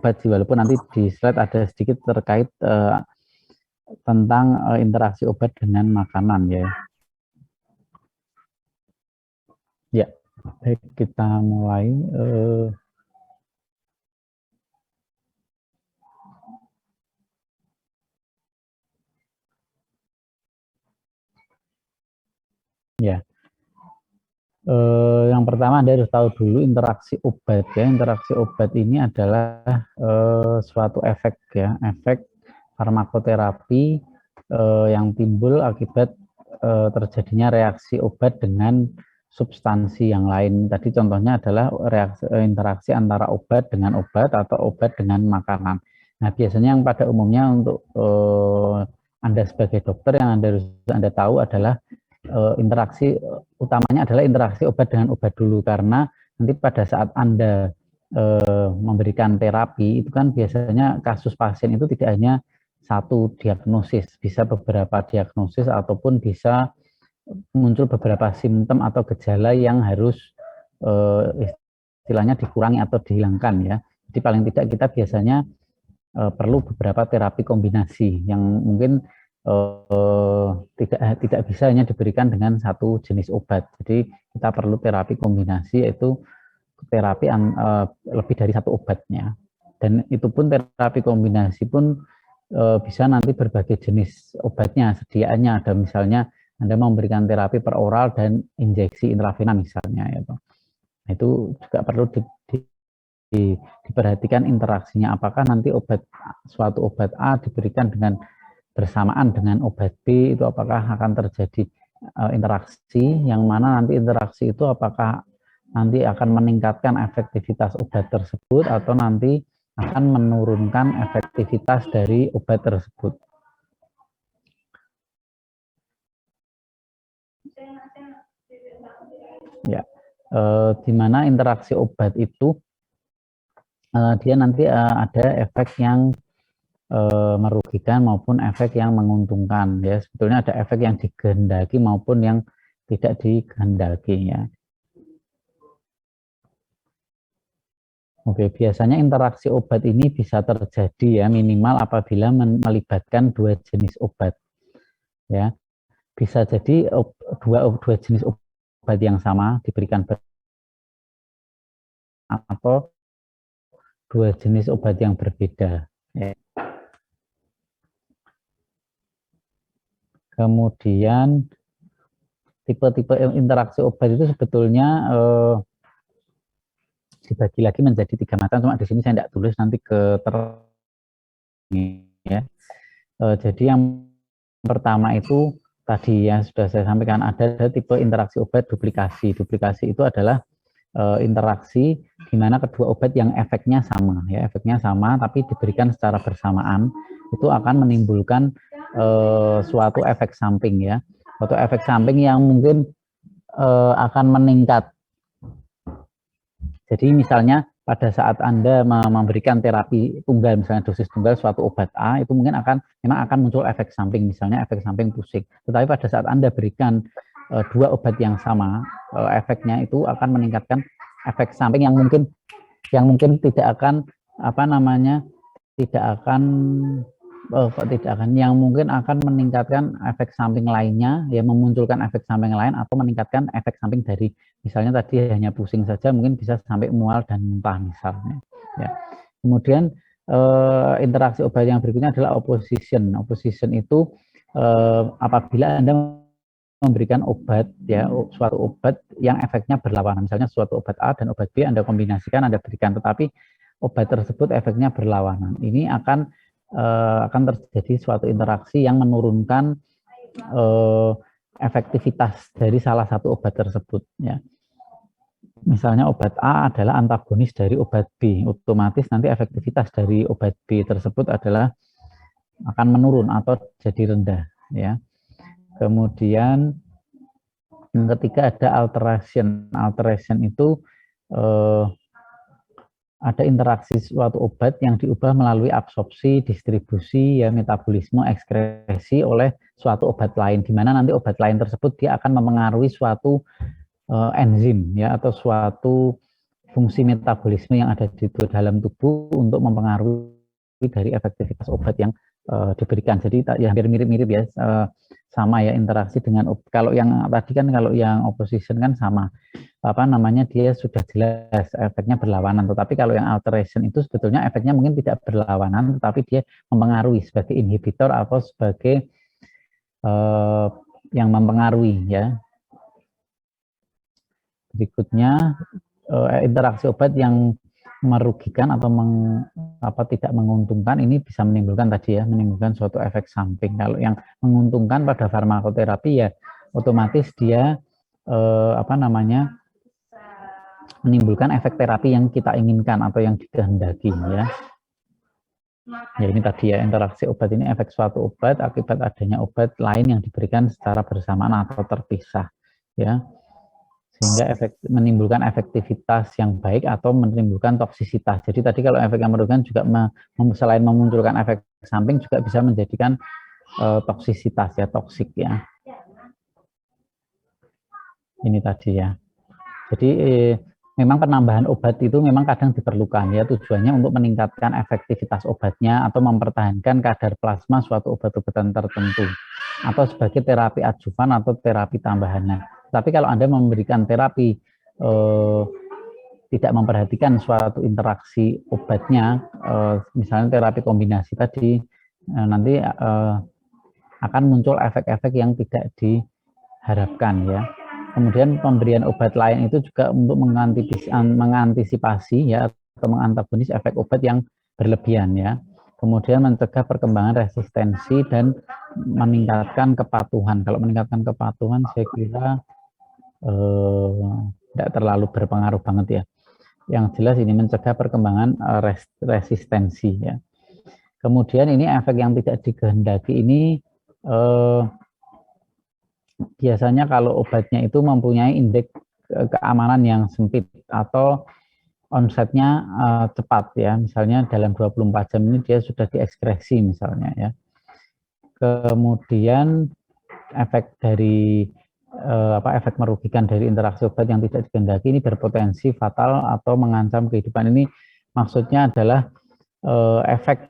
obat sih, walaupun nanti di slide ada sedikit terkait tentang interaksi obat dengan makanan ya. Ya, baik, kita mulai. Ya, yang pertama Anda harus tahu dulu interaksi obat ya. Interaksi obat ini adalah suatu efek ya, efek farmakoterapi yang timbul akibat terjadinya reaksi obat dengan substansi yang lain. Tadi contohnya adalah interaksi antara obat dengan obat atau obat dengan makanan. Nah, biasanya yang pada umumnya untuk Anda sebagai dokter yang Anda tahu adalah interaksi utamanya adalah interaksi obat dengan obat dulu, karena nanti pada saat Anda memberikan terapi itu kan biasanya kasus pasien itu tidak hanya satu diagnosis, bisa beberapa diagnosis ataupun bisa muncul beberapa simptom atau gejala yang harus istilahnya dikurangi atau dihilangkan ya. Jadi paling tidak kita biasanya perlu beberapa terapi kombinasi yang mungkin tidak bisa hanya diberikan dengan satu jenis obat. Jadi kita perlu terapi kombinasi, yaitu terapi lebih dari satu obatnya. Dan itu pun terapi kombinasi pun bisa nanti berbagai jenis obatnya, sediaannya ada, misalnya Anda memberikan terapi per oral dan injeksi intravena misalnya ya. Nah, itu juga perlu diperhatikan interaksinya, apakah nanti suatu obat A diberikan dengan bersamaan dengan obat B, itu apakah akan terjadi interaksi, yang mana nanti interaksi itu apakah nanti akan meningkatkan efektivitas obat tersebut atau nanti akan menurunkan efektivitas dari obat tersebut. Ya, di mana interaksi obat itu dia nanti ada efek yang merugikan maupun efek yang menguntungkan ya. Sebetulnya ada efek yang dikehendaki maupun yang tidak dikehendaki ya. Oke, biasanya interaksi obat ini bisa terjadi ya minimal apabila melibatkan dua jenis obat ya. Bisa jadi dua jenis obat yang sama diberikan atau dua jenis obat yang berbeda ya. Kemudian tipe-tipe interaksi obat itu sebetulnya dibagi lagi menjadi 3 macam, cuma di sini saya tidak tulis, nanti ya. Jadi yang pertama itu tadi yang sudah saya sampaikan, ada tipe interaksi obat duplikasi. Duplikasi itu adalah interaksi di mana kedua obat yang efeknya sama ya, efeknya sama tapi diberikan secara bersamaan, itu akan menimbulkan suatu efek samping ya, suatu efek samping yang mungkin akan meningkat. Jadi misalnya pada saat Anda memberikan terapi tunggal, misalnya dosis tunggal suatu obat A, itu mungkin memang akan muncul efek samping, misalnya efek samping pusing. Tetapi pada saat Anda berikan dua obat yang sama, efeknya itu akan meningkatkan efek samping yang mungkin tidak akan yang mungkin akan meningkatkan efek samping lainnya, ya, memunculkan efek samping lain atau meningkatkan efek samping dari misalnya tadi hanya pusing saja, mungkin bisa sampai mual dan muntah misalnya ya. Kemudian interaksi obat yang berikutnya adalah opposition. Opposition itu apabila Anda memberikan obat ya, suatu obat yang efeknya berlawanan, misalnya suatu obat A dan obat B Anda kombinasikan, Anda berikan, tetapi obat tersebut efeknya berlawanan. Ini akan terjadi suatu interaksi yang menurunkan efektivitas dari salah satu obat tersebut ya. Misalnya obat A adalah antagonis dari obat B, otomatis nanti efektivitas dari obat B tersebut adalah akan menurun atau jadi rendah ya. Kemudian yang ketiga ada alteration. Alteration itu ada interaksi suatu obat yang diubah melalui absorpsi, distribusi, ya, metabolisme, ekskresi oleh suatu obat lain, di mana nanti obat lain tersebut dia akan mempengaruhi suatu enzim ya, atau suatu fungsi metabolisme yang ada di dalam tubuh untuk mempengaruhi dari efektivitas obat yang diberikan. Jadi ya hampir mirip-mirip ya, sama ya interaksi dengan kalau yang tadi kan kalau yang opposition kan sama apa namanya dia sudah jelas efeknya berlawanan, tetapi kalau yang alteration itu sebetulnya efeknya mungkin tidak berlawanan, tetapi dia mempengaruhi sebagai inhibitor atau sebagai yang mempengaruhi ya. Berikutnya interaksi obat yang merugikan atau tidak menguntungkan ini bisa menimbulkan tadi ya, menimbulkan suatu efek samping. Kalau yang menguntungkan pada farmakoterapi ya otomatis dia menimbulkan efek terapi yang kita inginkan atau yang dikehendaki ya. Ya ini tadi ya, interaksi obat ini efek suatu obat akibat adanya obat lain yang diberikan secara bersamaan atau terpisah ya. Sehingga menimbulkan efektivitas yang baik atau menimbulkan toksisitas. Jadi tadi kalau efek yang merugikan juga selain memunculkan efek samping juga bisa menjadikan toksisitas ya, toksik ya. Ini tadi ya. Jadi memang penambahan obat itu memang kadang diperlukan ya, tujuannya untuk meningkatkan efektivitas obatnya atau mempertahankan kadar plasma suatu obat-obatan tertentu atau sebagai terapi adjuvan atau terapi tambahannya. Tapi kalau Anda memberikan terapi tidak memperhatikan suatu interaksi obatnya, misalnya terapi kombinasi tadi, nanti akan muncul efek-efek yang tidak diharapkan ya. Kemudian pemberian obat lain itu juga untuk mengantisipasi ya atau mengantagonis efek obat yang berlebihan ya. Kemudian mencegah perkembangan resistensi dan meningkatkan kepatuhan. Kalau meningkatkan kepatuhan saya kira tidak terlalu berpengaruh banget ya. Yang jelas ini mencegah perkembangan resistensi ya. Kemudian ini efek yang tidak dikehendaki ini biasanya kalau obatnya itu mempunyai indeks keamanan yang sempit atau onsetnya cepat ya, misalnya dalam 24 jam ini dia sudah diekskresi misalnya ya. Kemudian efek dari efek merugikan dari interaksi obat yang tidak dikehendaki ini berpotensi fatal atau mengancam kehidupan. Ini maksudnya adalah efek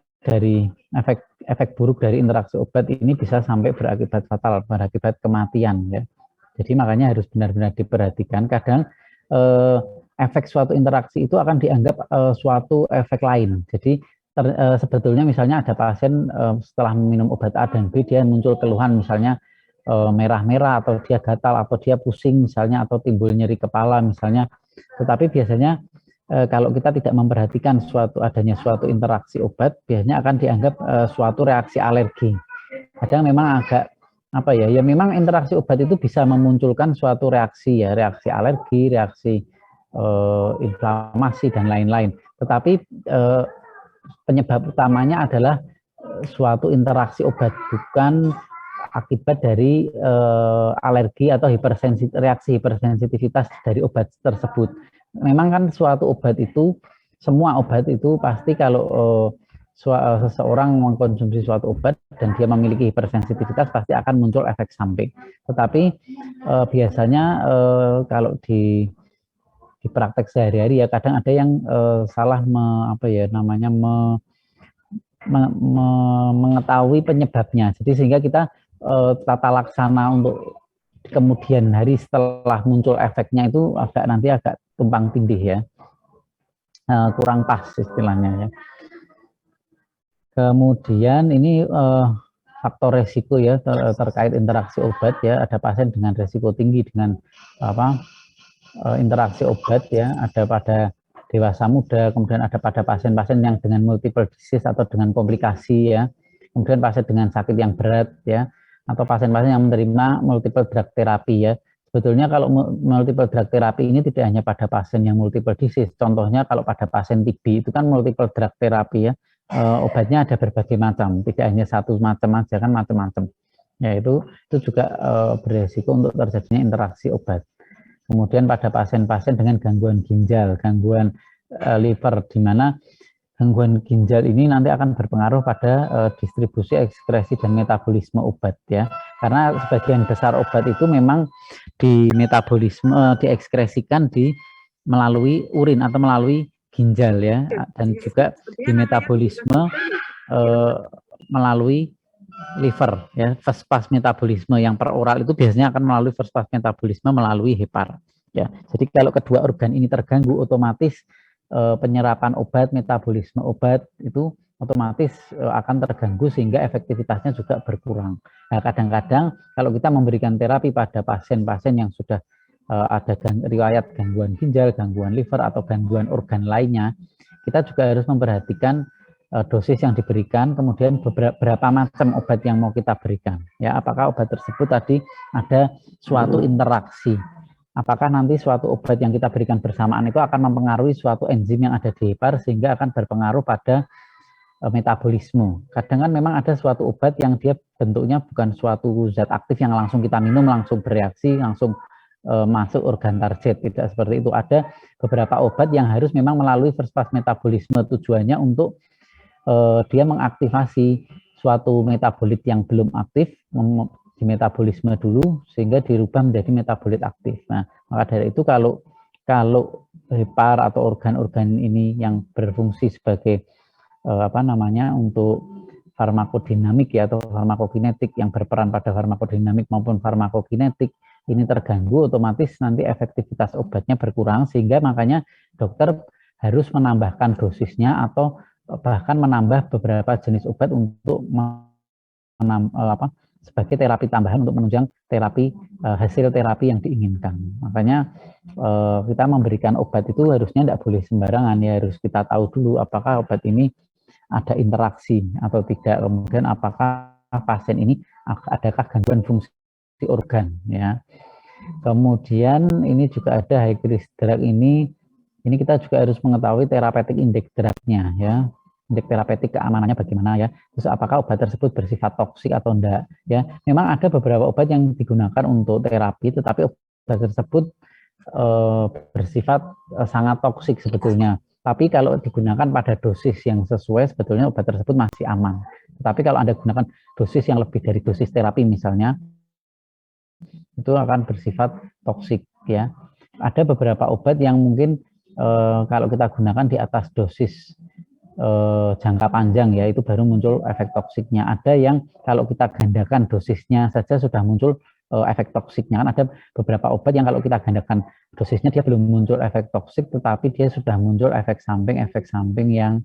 buruk dari interaksi obat ini bisa sampai berakibat fatal, berakibat kematian ya. Jadi makanya harus benar-benar diperhatikan. Kadang efek suatu interaksi itu akan dianggap suatu efek lain. Jadi sebetulnya misalnya ada pasien setelah minum obat A dan B dia muncul keluhan misalnya merah-merah atau dia gatal atau dia pusing misalnya atau timbul nyeri kepala misalnya. Tetapi biasanya kalau kita tidak memperhatikan adanya suatu interaksi obat, biasanya akan dianggap suatu reaksi alergi. Kadang memang agak ya memang interaksi obat itu bisa memunculkan suatu reaksi ya, reaksi alergi, reaksi inflamasi dan lain-lain. Tetapi penyebab utamanya adalah suatu interaksi obat, bukan akibat dari alergi atau reaksi hipersensitivitas dari obat tersebut. Memang kan suatu obat itu, semua obat itu pasti kalau seseorang mengkonsumsi suatu obat dan dia memiliki hipersensitivitas pasti akan muncul efek samping. Tetapi biasanya kalau di praktek sehari-hari ya kadang ada yang salah mengetahui penyebabnya. Jadi sehingga kita tata laksana untuk kemudian hari setelah muncul efeknya itu agak tumpang tindih ya, kurang pas istilahnya ya. Kemudian ini faktor resiko ya terkait interaksi obat ya, ada pasien dengan resiko tinggi dengan interaksi obat ya, ada pada dewasa muda, kemudian ada pada pasien-pasien yang dengan multiple disease atau dengan komplikasi ya, kemudian pasien dengan sakit yang berat ya, atau pasien-pasien yang menerima multiple drug therapy ya. Sebetulnya kalau multiple drug therapy ini tidak hanya pada pasien yang multiple disease, contohnya kalau pada pasien TB itu kan multiple drug therapy ya, obatnya ada berbagai macam, tidak hanya satu macam aja kan, macam-macam. Ya itu juga beresiko untuk terjadinya interaksi obat. Kemudian pada pasien-pasien dengan gangguan ginjal, gangguan liver, di mana gangguan ginjal ini nanti akan berpengaruh pada distribusi, ekskresi, dan metabolisme obat ya. Karena sebagian besar obat itu memang di metabolisme, diekskresikan di melalui urin atau melalui ginjal ya, dan juga di metabolisme melalui liver ya. First pass metabolisme yang peroral itu biasanya akan melalui first pass metabolisme melalui hepar ya. Jadi kalau kedua organ ini terganggu, otomatis penyerapan obat, metabolisme obat itu otomatis akan terganggu sehingga efektivitasnya juga berkurang. Nah, kadang-kadang kalau kita memberikan terapi pada pasien-pasien yang sudah ada riwayat gangguan ginjal, gangguan liver atau gangguan organ lainnya, kita juga harus memperhatikan dosis yang diberikan, kemudian berapa macam obat yang mau kita berikan. Ya, apakah obat tersebut tadi ada suatu interaksi? Apakah nanti suatu obat yang kita berikan bersamaan itu akan mempengaruhi suatu enzim yang ada di hepar sehingga akan berpengaruh pada metabolisme. Kadang kan memang ada suatu obat yang dia bentuknya bukan suatu zat aktif yang langsung kita minum, langsung bereaksi, langsung masuk organ target. Tidak seperti itu. Ada beberapa obat yang harus memang melalui first pass metabolisme, tujuannya untuk dia mengaktifasi suatu metabolit yang belum aktif di metabolisme dulu sehingga dirubah menjadi metabolit aktif. Nah, maka dari itu kalau hepar atau organ-organ ini yang berfungsi sebagai untuk farmakodinamik ya, atau farmakokinetik yang berperan pada farmakodinamik maupun farmakokinetik ini terganggu, otomatis nanti efektivitas obatnya berkurang, sehingga makanya dokter harus menambahkan dosisnya atau bahkan menambah beberapa jenis obat untuk sebagai terapi tambahan untuk menunjang terapi hasil terapi yang diinginkan. Makanya kita memberikan obat itu harusnya tidak boleh sembarangan ya, harus kita tahu dulu apakah obat ini ada interaksi atau tidak, kemudian apakah pasien ini adakah gangguan fungsi organ ya. Kemudian ini juga ada high risk drug ini kita juga harus mengetahui therapeutic index drugnya ya, indeks terapeutik keamanannya bagaimana ya, terus apakah obat tersebut bersifat toksik atau enggak ya. Memang ada beberapa obat yang digunakan untuk terapi, tetapi obat tersebut bersifat sangat toksik sebetulnya. Tapi kalau digunakan pada dosis yang sesuai, sebetulnya obat tersebut masih aman. Tapi kalau Anda gunakan dosis yang lebih dari dosis terapi misalnya, itu akan bersifat toksik ya. Ada beberapa obat yang mungkin kalau kita gunakan di atas dosis jangka panjang ya, itu baru muncul efek toksiknya. Ada yang kalau kita gandakan dosisnya saja sudah muncul efek toksiknya. Kan ada beberapa obat yang kalau kita gandakan dosisnya dia belum muncul efek toksik, tetapi dia sudah muncul efek samping yang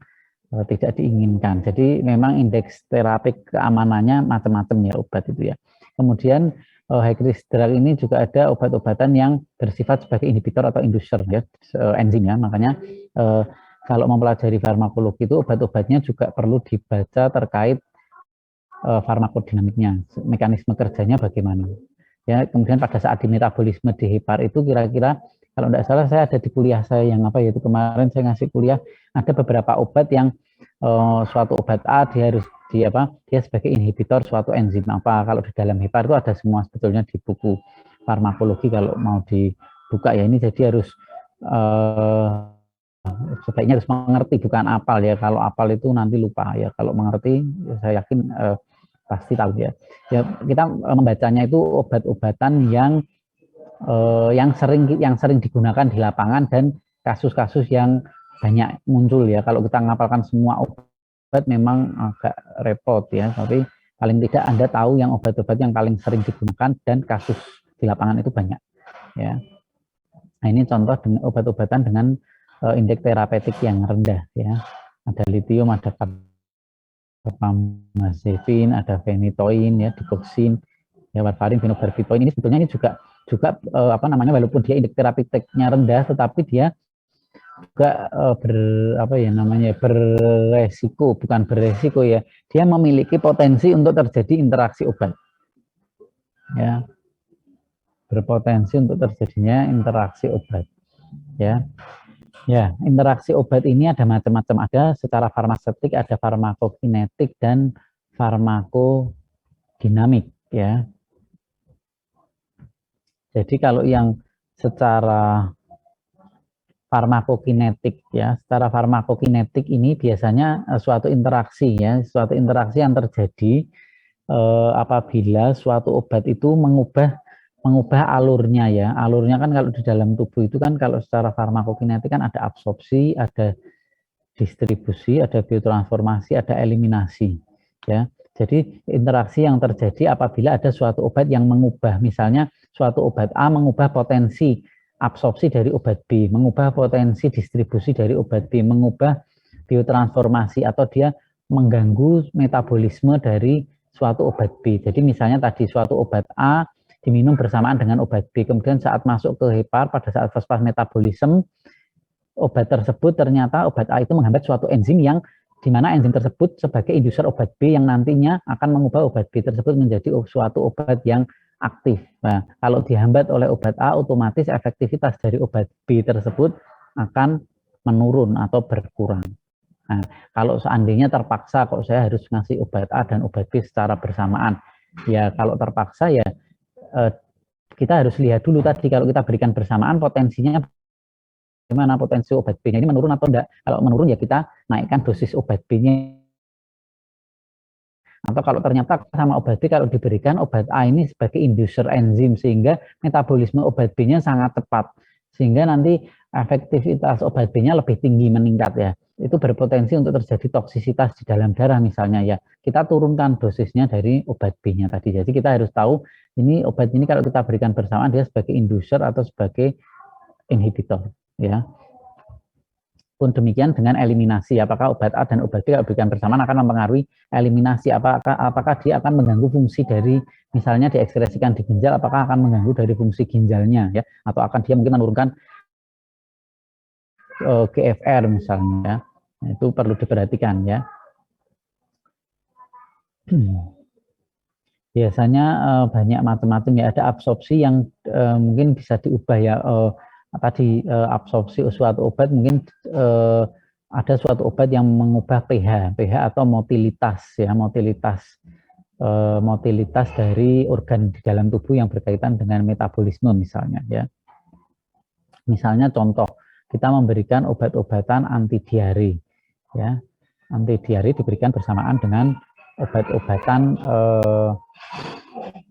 tidak diinginkan. Jadi memang indeks terapik keamanannya macam-macam ya obat itu ya. Kemudian high risk drug ini juga ada obat-obatan yang bersifat sebagai inhibitor atau inducer ya, enzim ya. Makanya kalau mempelajari farmakologi itu obat-obatnya juga perlu dibaca terkait farmakodinamiknya, mekanisme kerjanya bagaimana. Ya, kemudian pada saat di metabolisme di hepar itu kira-kira kalau tidak salah saya ada di kuliah saya yang yaitu kemarin saya ngasih kuliah, ada beberapa obat yang suatu obat A dia harus dia sebagai inhibitor suatu enzim apa. Kalau di dalam hepar itu ada semua sebetulnya di buku farmakologi kalau mau dibuka ya. Ini jadi harus sebaiknya harus mengerti, bukan apal ya. Kalau apal itu nanti lupa ya. Kalau mengerti ya saya yakin pasti tahu ya. Ya kita membacanya itu obat-obatan yang sering digunakan di lapangan dan kasus-kasus yang banyak muncul ya. Kalau kita ngapalkan semua obat memang agak repot ya. Tapi paling tidak Anda tahu yang obat-obat yang paling sering digunakan dan kasus di lapangan itu banyak ya. Nah, ini contoh dengan obat-obatan dengan indeks terapeutik yang rendah ya. Ada lithium, ada carbamazepin, ada phenytoin ya, digoxin, ya, warfarin, phenobarbital. Ini sebetulnya ini juga walaupun dia indeks terapeutiknya rendah, tetapi dia juga beresiko ya. Dia memiliki potensi untuk terjadi interaksi obat. Ya. Berpotensi untuk terjadinya interaksi obat. Ya. Ya, interaksi obat ini ada macam-macam. Ada secara farmaseutik, ada farmakokinetik dan farmakodinamik ya. Jadi kalau yang secara farmakokinetik ya, secara farmakokinetik ini biasanya suatu interaksi ya, suatu interaksi yang terjadi apabila suatu obat itu mengubah mengubah alurnya ya. Alurnya kan kalau di dalam tubuh itu kan kalau secara farmakokinetik kan ada absorpsi, ada distribusi, ada biotransformasi, ada eliminasi ya. Jadi interaksi yang terjadi apabila ada suatu obat yang mengubah, misalnya suatu obat A mengubah potensi absorpsi dari obat B, mengubah potensi distribusi dari obat B, mengubah biotransformasi atau dia mengganggu metabolisme dari suatu obat B. Jadi misalnya tadi suatu obat A diminum bersamaan dengan obat B, kemudian saat masuk ke hepar pada saat fase metabolisme obat tersebut ternyata obat A itu menghambat suatu enzim yang di mana enzim tersebut sebagai induser obat B yang nantinya akan mengubah obat B tersebut menjadi suatu obat yang aktif. Nah, kalau dihambat oleh obat A, otomatis efektivitas dari obat B tersebut akan menurun atau berkurang. Nah, kalau seandainya terpaksa kok saya harus ngasih obat A dan obat B secara bersamaan, ya kalau terpaksa ya kita harus lihat dulu tadi kalau kita berikan bersamaan potensinya gimana, potensi obat B-nya ini menurun atau enggak. Kalau menurun ya kita naikkan dosis obat B-nya. Atau kalau ternyata sama obat B kalau diberikan obat A ini sebagai inducer enzim sehingga metabolisme obat B-nya sangat cepat. Sehingga nanti efektivitas obat B-nya lebih tinggi meningkat ya. Itu berpotensi untuk terjadi toksisitas di dalam darah misalnya ya. Kita turunkan dosisnya dari obat B-nya tadi. Jadi kita harus tahu ini obat ini kalau kita berikan bersamaan dia sebagai inducer atau sebagai inhibitor. Ya, pun demikian dengan eliminasi, apakah obat A dan obat B kalau diberikan bersamaan akan mempengaruhi eliminasi, apakah dia akan mengganggu fungsi dari misalnya diekskresikan di ginjal, apakah akan mengganggu dari fungsi ginjalnya ya, atau akan dia mungkin menurunkan GFR misalnya, nah, itu perlu diperhatikan ya. Biasanya banyak macam-macam ya, ada absorpsi yang mungkin bisa diubah ya. Tadi absorpsi suatu obat mungkin ada suatu obat yang mengubah pH atau motilitas ya, motilitas dari organ di dalam tubuh yang berkaitan dengan metabolisme misalnya ya. Misalnya contoh kita memberikan obat-obatan anti diare ya, anti diare diberikan bersamaan dengan obat-obatan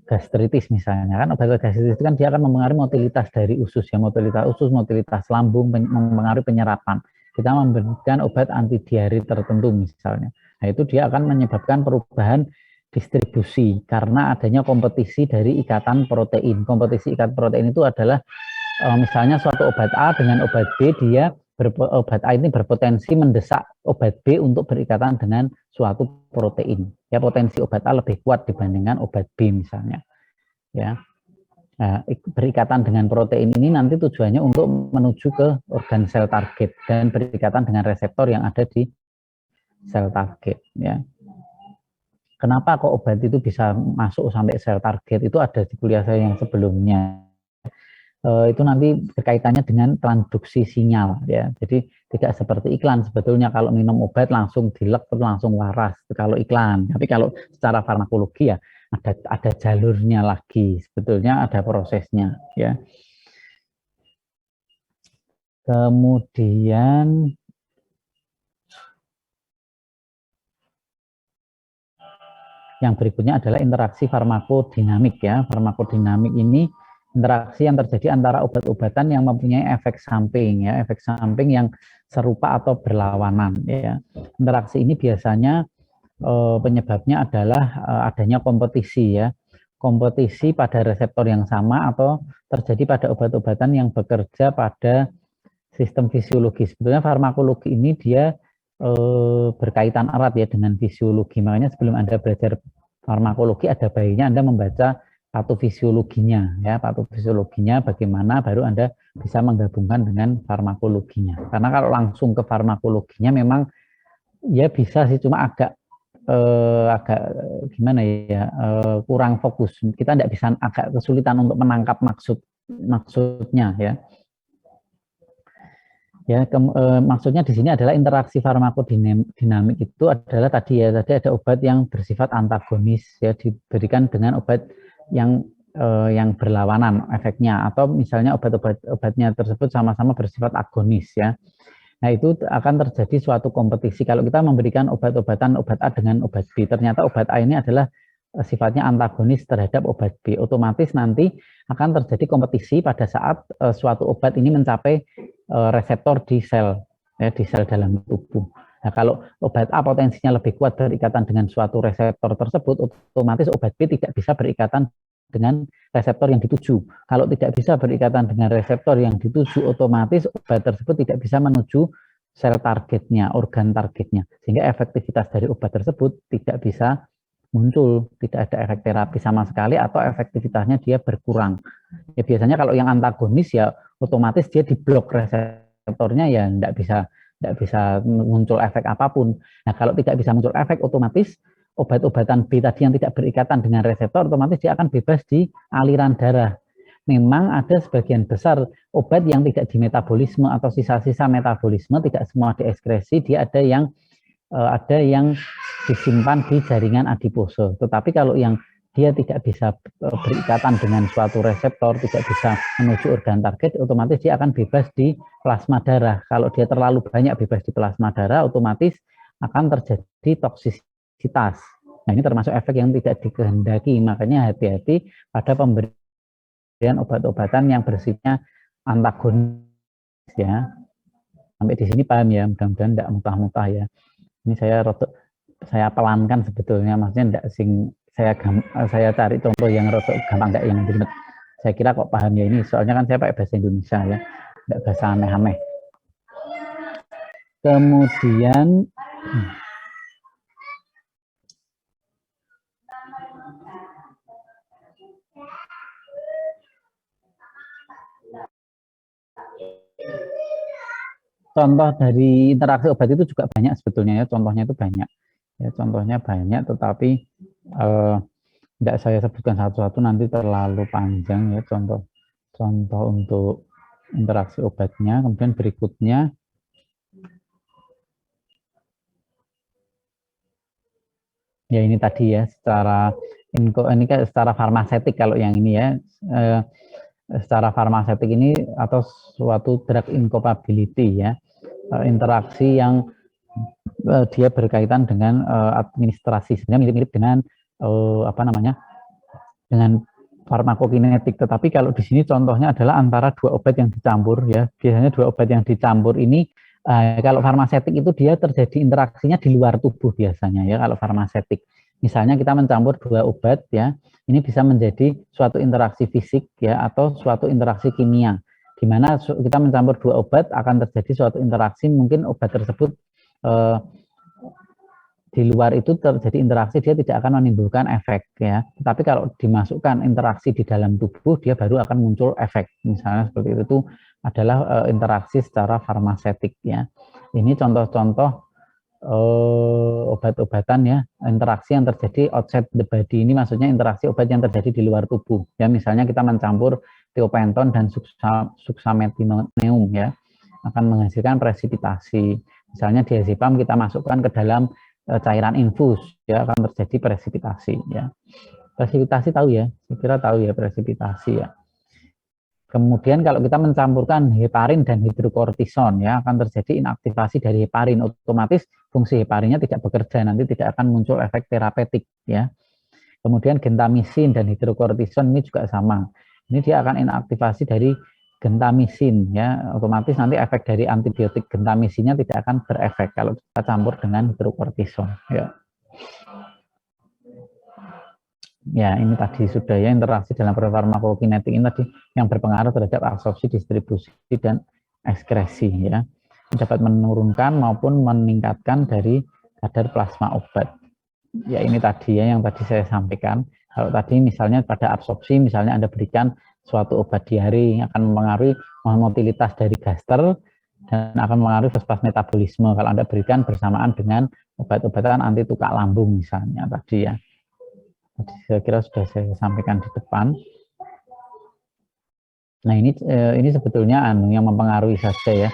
gastritis misalnya kan, obat gastritis itu kan dia akan mempengaruhi motilitas dari usus ya, motilitas usus, motilitas lambung, mempengaruhi penyerapan. Kita memberikan obat anti diare tertentu misalnya, nah itu dia akan menyebabkan perubahan distribusi karena adanya kompetisi dari ikatan protein. Kompetisi ikatan protein itu adalah misalnya suatu obat A dengan obat B, dia obat A ini berpotensi mendesak obat B untuk berikatan dengan suatu protein. Ya, potensi obat A lebih kuat dibandingkan obat B misalnya. Ya, nah, berikatan dengan protein ini nanti tujuannya untuk menuju ke organ sel target dan berikatan dengan reseptor yang ada di sel target. Ya. Kenapa kok obat itu bisa masuk sampai sel target? Itu ada di kuliah saya yang sebelumnya. Itu nanti berkaitannya dengan transduksi sinyal ya. Jadi tidak seperti iklan sebetulnya kalau minum obat langsung dilek langsung waras kalau iklan. Tapi kalau secara farmakologi ya ada jalurnya lagi, sebetulnya ada prosesnya ya. Kemudian yang berikutnya adalah interaksi farmakodinamik ya. Farmakodinamik ini interaksi yang terjadi antara obat-obatan yang mempunyai efek samping ya, efek samping yang serupa atau berlawanan ya. Interaksi ini biasanya penyebabnya adalah adanya kompetisi ya, kompetisi pada reseptor yang sama atau terjadi pada obat-obatan yang bekerja pada sistem fisiologis. Sebetulnya farmakologi ini dia berkaitan erat ya dengan fisiologi. Makanya sebelum Anda belajar farmakologi ada baiknya Anda membaca patofisiologinya ya, patofisiologinya bagaimana baru Anda bisa menggabungkan dengan farmakologinya. Karena kalau langsung ke farmakologinya memang ya bisa sih, cuma agak gimana ya, kurang fokus. Kita tidak bisa, agak kesulitan untuk menangkap maksudnya ya. Ya, maksudnya di sini adalah interaksi farmakodinamik itu adalah tadi ada obat yang bersifat antagonis ya, diberikan dengan obat yang berlawanan efeknya, atau misalnya obatnya tersebut sama-sama bersifat agonis ya. Nah, itu akan terjadi suatu kompetisi. Kalau kita memberikan obat-obatan obat A dengan obat B, ternyata obat A ini adalah sifatnya antagonis terhadap obat B, otomatis nanti akan terjadi kompetisi pada saat suatu obat ini mencapai reseptor di sel dalam tubuh. Nah, kalau obat A potensinya lebih kuat berikatan dengan suatu reseptor tersebut, otomatis obat B tidak bisa berikatan dengan reseptor yang dituju. Kalau tidak bisa berikatan dengan reseptor yang dituju, otomatis obat tersebut tidak bisa menuju sel targetnya, organ targetnya, sehingga efektivitas dari obat tersebut tidak bisa muncul, tidak ada efek terapi sama sekali atau efektivitasnya dia berkurang. Ya biasanya kalau yang antagonis ya otomatis dia diblok reseptornya, ya tidak bisa muncul efek apapun. Nah, kalau tidak bisa muncul efek, otomatis obat-obatan B tadi yang tidak berikatan dengan reseptor otomatis dia akan bebas di aliran darah. Memang ada sebagian besar obat yang tidak dimetabolisme atau sisa-sisa metabolisme, tidak semua diekskresi, dia ada yang disimpan di jaringan adipose. Tetapi kalau yang dia tidak bisa berikatan dengan suatu reseptor, tidak bisa menuju organ target, otomatis dia akan bebas di plasma darah. Kalau dia terlalu banyak bebas di plasma darah, otomatis akan terjadi toksisitas. Nah, ini termasuk efek yang tidak dikehendaki. Makanya hati-hati pada pemberian obat-obatan yang bersifatnya antagonis ya. Sampai di sini paham ya, mudah-mudahan tidak muntah-muntah ya. Ini saya pelankan sebetulnya, maksudnya tidak saya cari contoh yang rotok gampang, enggak yang jelimet. Saya kira kok paham ya ini, soalnya kan saya pakai bahasa Indonesia ya, enggak bahasa aneh-aneh. Kemudian contoh dari interaksi obat itu juga banyak sebetulnya ya, contohnya itu banyak. Ya, contohnya banyak, tetapi tidak saya sebutkan satu-satu, nanti terlalu panjang ya contoh untuk interaksi obatnya. Kemudian berikutnya ya ini tadi ya, ini kan secara farmasetik kalau yang ini ya, secara farmasetik ini atau suatu drug incapability ya, interaksi yang dia berkaitan dengan administrasi, sebenarnya mirip-mirip dengan dengan farmakokinetik. Tetapi kalau di sini contohnya adalah antara dua obat yang dicampur ya. Biasanya dua obat yang dicampur ini kalau farmasetik itu dia terjadi interaksinya di luar tubuh biasanya ya. Kalau farmasetik, misalnya kita mencampur dua obat ya, ini bisa menjadi suatu interaksi fisik ya atau suatu interaksi kimia. Di mana kita mencampur dua obat akan terjadi suatu interaksi, mungkin obat tersebut di luar itu terjadi interaksi, dia tidak akan menimbulkan efek ya. Tapi kalau dimasukkan interaksi di dalam tubuh, dia baru akan muncul efek. Misalnya seperti itu adalah interaksi secara farmasetik ya. Ini contoh-contoh obat-obatan ya, interaksi yang terjadi outside the body. Ini maksudnya interaksi obat yang terjadi di luar tubuh. Ya, misalnya kita mencampur thiopenton dan suxametineum ya, akan menghasilkan presipitasi. Misalnya diazepam kita masukkan ke dalam cairan infus ya, akan terjadi presipitasi ya. Presipitasi tahu ya, saya kira tahu ya presipitasi ya. Kemudian kalau kita mencampurkan heparin dan hidrokortison ya, akan terjadi inaktivasi dari heparin, otomatis fungsi heparinnya tidak bekerja, nanti tidak akan muncul efek terapeutik ya. Kemudian gentamisin dan hidrokortison ini juga sama, ini dia akan inaktivasi dari gentamisin ya, otomatis nanti efek dari antibiotik gentamisinnya tidak akan berefek kalau kita campur dengan hidrokortison ya. Ya, ini tadi sudah ya, interaksi dalam farmakokinetik ini tadi yang berpengaruh terhadap absorpsi, distribusi dan ekskresi ya. Dapat menurunkan maupun meningkatkan dari kadar plasma obat. Ya, ini tadi ya yang tadi saya sampaikan. Kalau tadi misalnya pada absorpsi, misalnya Anda berikan suatu obat diare, akan mempengaruhi motilitas dari gaster dan akan mempengaruhi fosfat metabolisme kalau Anda berikan bersamaan dengan obat-obatan anti tukak lambung misalnya tadi ya. Tadi saya kira sudah saya sampaikan di depan. Nah, ini sebetulnya yang mempengaruhi saja ya,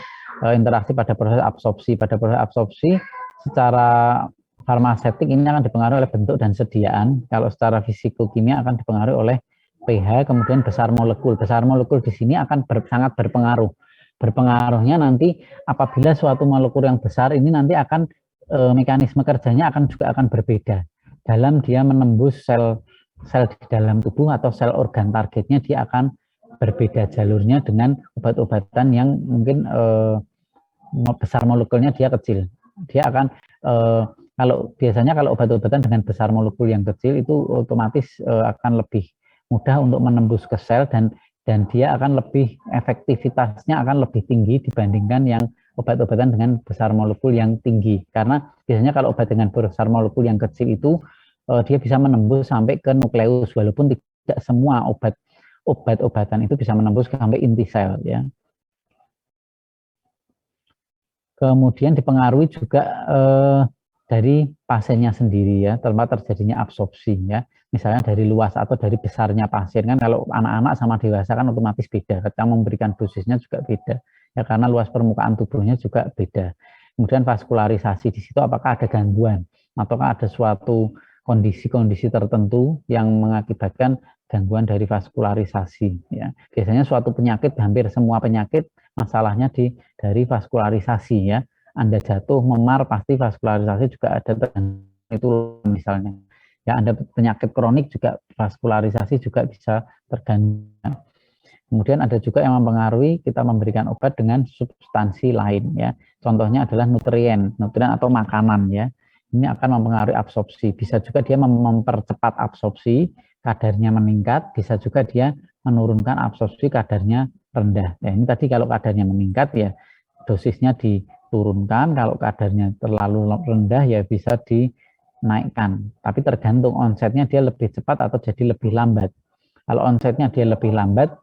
interaksi pada proses absorpsi. Pada proses absorpsi secara farmasetik ini akan dipengaruhi oleh bentuk dan sediaan. Kalau secara fisikokimia akan dipengaruhi oleh pH, kemudian besar molekul. Besar molekul di sini akan sangat berpengaruh. Berpengaruhnya nanti apabila suatu molekul yang besar ini nanti akan mekanisme kerjanya juga akan berbeda. dalam dia menembus sel di dalam tubuh atau sel organ targetnya, dia akan berbeda jalurnya dengan obat-obatan yang mungkin besar molekulnya dia kecil. Dia akan kalau biasanya kalau obat-obatan dengan besar molekul yang kecil itu otomatis akan lebih mudah untuk menembus ke sel, dan dia akan lebih, efektivitasnya akan lebih tinggi dibandingkan yang obat-obatan dengan besar molekul yang tinggi. Karena biasanya kalau obat dengan besar molekul yang kecil itu dia bisa menembus sampai ke nukleus, walaupun tidak semua obat-obatan itu bisa menembus sampai inti sel ya. Kemudian dipengaruhi juga dari pasiennya sendiri ya, tempat terjadinya absorpsi ya. Misalnya dari luas atau dari besarnya pasien, kan kalau anak-anak sama dewasa kan otomatis beda, ketika memberikan dosisnya juga beda ya, karena luas permukaan tubuhnya juga beda. Kemudian vaskularisasi, di situ apakah ada gangguan ataukah ada suatu kondisi-kondisi tertentu yang mengakibatkan gangguan dari vaskularisasi ya. Biasanya suatu penyakit, hampir semua penyakit masalahnya dari vaskularisasi ya. Anda jatuh, memar, pasti vaskularisasi juga ada itu misalnya. Ya, Anda penyakit kronik juga vaskularisasi juga bisa terganggu. Kemudian ada juga yang mempengaruhi kita memberikan obat dengan substansi lain ya. Contohnya adalah nutrien atau makanan ya. Ini akan mempengaruhi absorpsi. Bisa juga dia mempercepat absorpsi, kadarnya meningkat, bisa juga dia menurunkan absorpsi, kadarnya rendah. Ya, ini tadi kalau kadarnya meningkat ya dosisnya diturunkan, kalau kadarnya terlalu rendah ya bisa dinaikkan. Tapi tergantung onsetnya dia lebih cepat atau jadi lebih lambat. Kalau onsetnya dia lebih lambat,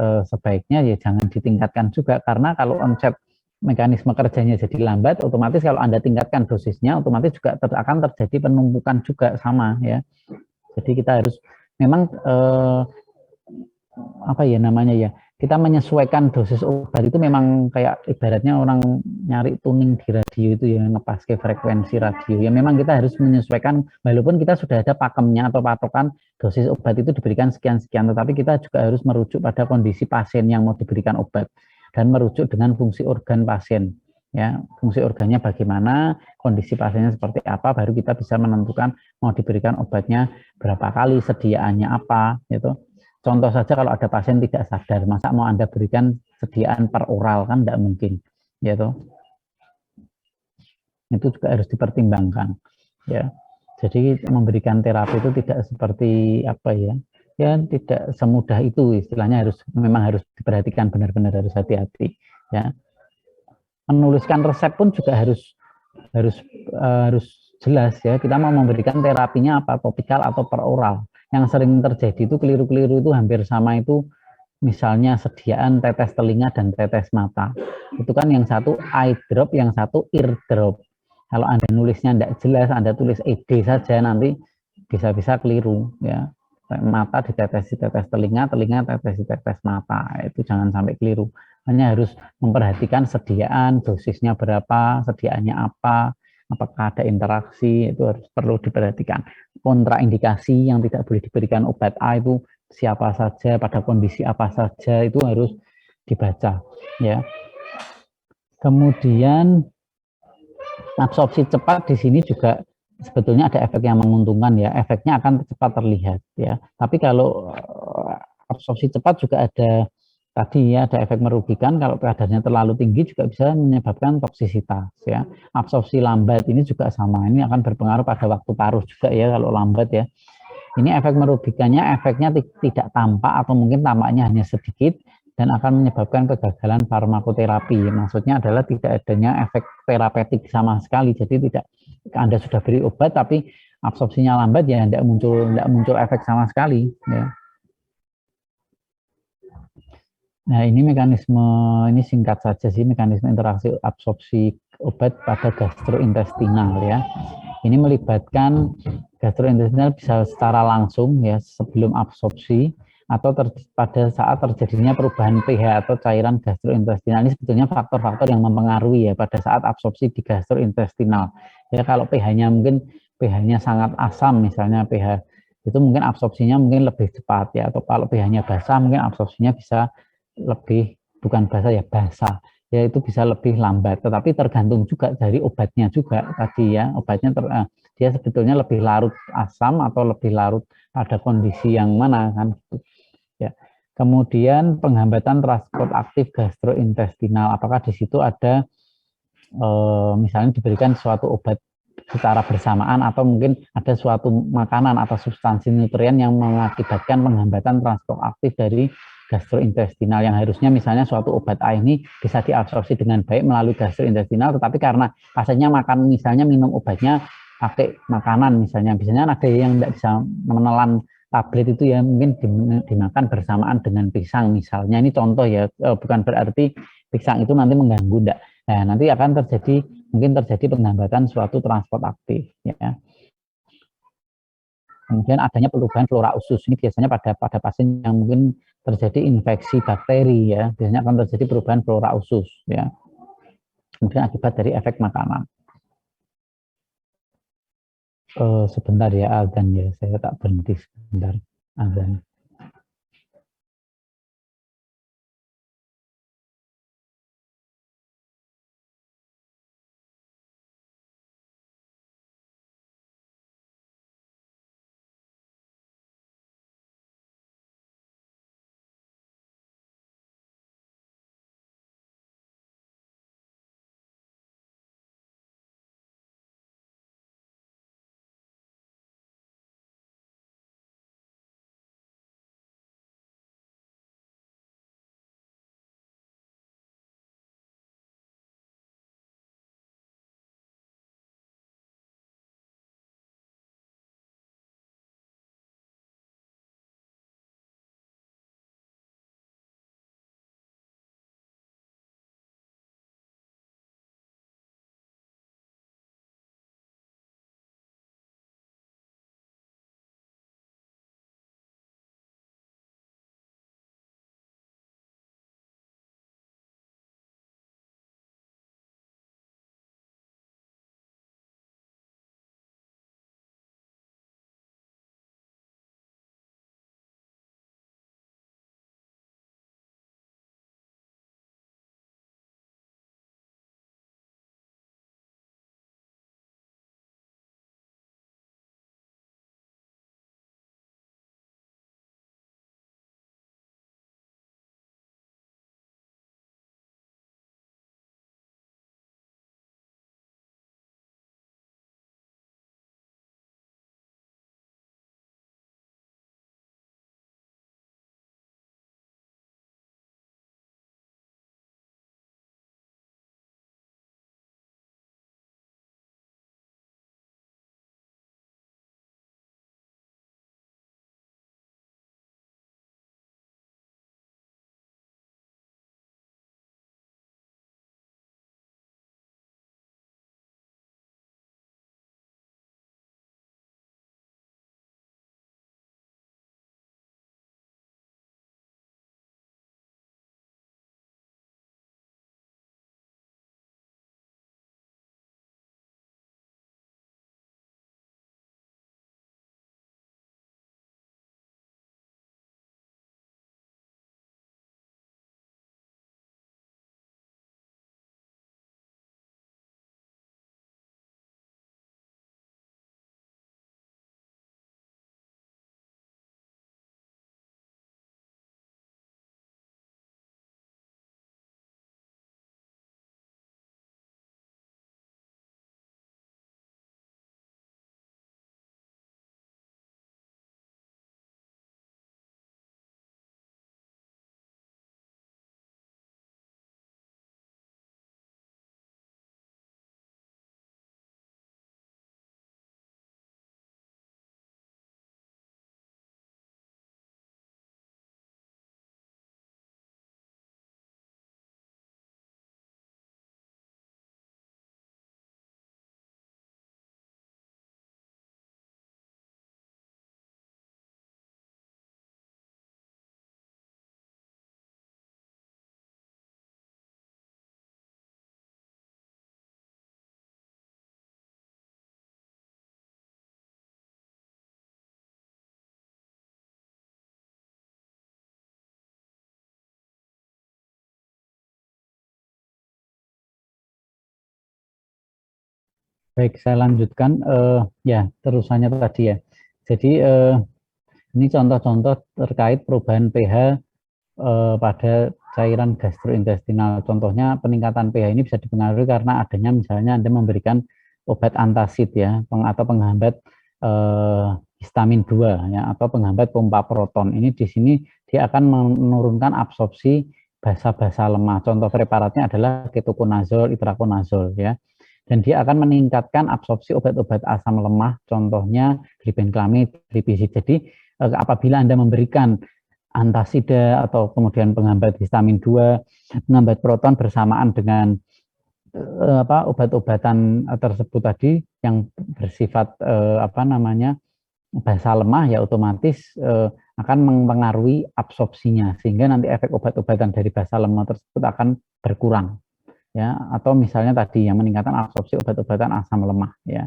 sebaiknya ya jangan ditingkatkan juga, karena kalau onset mekanisme kerjanya jadi lambat, otomatis kalau Anda tingkatkan dosisnya, otomatis juga akan terjadi penumpukan juga sama ya. Jadi kita harus memang apa ya namanya ya, kita menyesuaikan dosis obat itu memang kayak ibaratnya orang nyari tuning di radio itu ya, ngepas ke frekuensi radio ya, memang kita harus menyesuaikan, walaupun kita sudah ada pakemnya atau patokan dosis obat itu diberikan sekian-sekian, tetapi kita juga harus merujuk pada kondisi pasien yang mau diberikan obat dan merujuk dengan fungsi organ pasien ya, fungsi organnya bagaimana, kondisi pasiennya seperti apa, baru kita bisa menentukan mau diberikan obatnya berapa kali, sediaannya apa gitu. Contoh saja kalau ada pasien tidak sadar, masa mau Anda berikan sediaan per oral, kan tidak mungkin, ya toh. Itu juga harus dipertimbangkan, ya. Jadi memberikan terapi itu tidak seperti apa ya, ya tidak semudah itu, istilahnya memang harus diperhatikan, benar-benar harus hati-hati, ya. Menuliskan resep pun juga harus jelas ya, kita mau memberikan terapinya apa, topikal atau per oral. Yang sering terjadi itu keliru-keliru itu hampir sama itu, misalnya sediaan tetes telinga dan tetes mata. Itu kan yang satu eye drop, yang satu ear drop. Kalau Anda nulisnya tidak jelas, Anda tulis ED saja, nanti bisa-bisa keliru ya. Mata ditetes telinga, telinga tetes mata. Itu jangan sampai keliru. Hanya harus memperhatikan sediaan, dosisnya berapa, sediaannya apa, apakah ada interaksi, itu harus perlu diperhatikan. Kontraindikasi yang tidak boleh diberikan obat A itu siapa saja, pada kondisi apa saja, itu harus dibaca ya. Kemudian absorpsi cepat di sini juga sebetulnya ada efek yang menguntungkan ya, efeknya akan cepat terlihat ya. Tapi kalau absorpsi cepat juga ada tadi ya, ada efek merugikan, kalau kadarnya terlalu tinggi juga bisa menyebabkan toksisitas ya. Absorpsi lambat ini juga sama, ini akan berpengaruh pada waktu paruh juga ya kalau lambat ya. Ini efek merugikannya, efeknya tidak tampak atau mungkin tampaknya hanya sedikit dan akan menyebabkan kegagalan farmakoterapi. Maksudnya adalah tidak adanya efek terapeutik sama sekali. Jadi tidak, Anda sudah beri obat tapi absorpsinya lambat ya, tidak muncul efek sama sekali ya. Nah, ini mekanisme, ini singkat saja sih, mekanisme interaksi absorpsi obat pada gastrointestinal ya. Ini melibatkan gastrointestinal bisa secara langsung ya sebelum absorpsi, atau pada saat terjadinya perubahan pH atau cairan gastrointestinal. Ini sebetulnya faktor-faktor yang mempengaruhi ya pada saat absorpsi di gastrointestinal. Ya, kalau pH-nya mungkin pH-nya sangat asam, misalnya pH itu mungkin absorpsinya mungkin lebih cepat ya, atau kalau pH-nya basah mungkin absorpsinya bisa lebih, bukan basah ya, basah ya, itu bisa lebih lambat. Tetapi tergantung juga dari obatnya juga tadi ya, obatnya dia sebetulnya lebih larut asam atau lebih larut pada kondisi yang mana kan gitu. Ya. Kemudian penghambatan transport aktif gastrointestinal, apakah di situ ada misalnya diberikan suatu obat secara bersamaan atau mungkin ada suatu makanan atau substansi nutrien yang mengakibatkan penghambatan transport aktif dari gastrointestinal yang harusnya misalnya suatu obat A ini bisa diabsorpsi dengan baik melalui gastrointestinal, tetapi karena pasiennya makan misalnya minum obatnya pakai makanan misalnya ada yang tidak bisa menelan tablet itu ya mungkin dimakan bersamaan dengan pisang misalnya, ini contoh ya, bukan berarti pisang itu nanti mengganggu, enggak. Nah, nanti akan mungkin terjadi penghambatan suatu transport aktif ya. Kemudian adanya perubahan flora usus, ini biasanya pada pasien yang mungkin terjadi infeksi bakteri ya, biasanya akan terjadi perubahan flora usus ya. Kemudian akibat dari efek makanan. Sebentar ya azan ya, saya tak berhenti sebentar azan. Baik, saya lanjutkan ya terusannya tadi ya. Jadi ini contoh-contoh terkait perubahan pH pada cairan gastrointestinal. Contohnya peningkatan pH ini bisa dipengaruhi karena adanya misalnya Anda memberikan obat antasid ya, atau penghambat histamin 2 ya, atau penghambat pompa proton. Ini di sini dia akan menurunkan absorpsi basa-basa lemah. Contoh preparatnya adalah ketoconazole, itraconazole ya. Dan dia akan meningkatkan absorpsi obat-obat asam lemah, contohnya glibenclamid, ribizid. Jadi apabila Anda memberikan antasida atau kemudian penghambat histamin 2, penghambat proton bersamaan dengan obat-obatan tersebut tadi yang bersifat basa lemah, ya otomatis akan mempengaruhi absorpsinya, sehingga nanti efek obat-obatan dari basa lemah tersebut akan berkurang ya, atau misalnya tadi yang meningkatkan absorpsi obat-obatan asam lemah ya.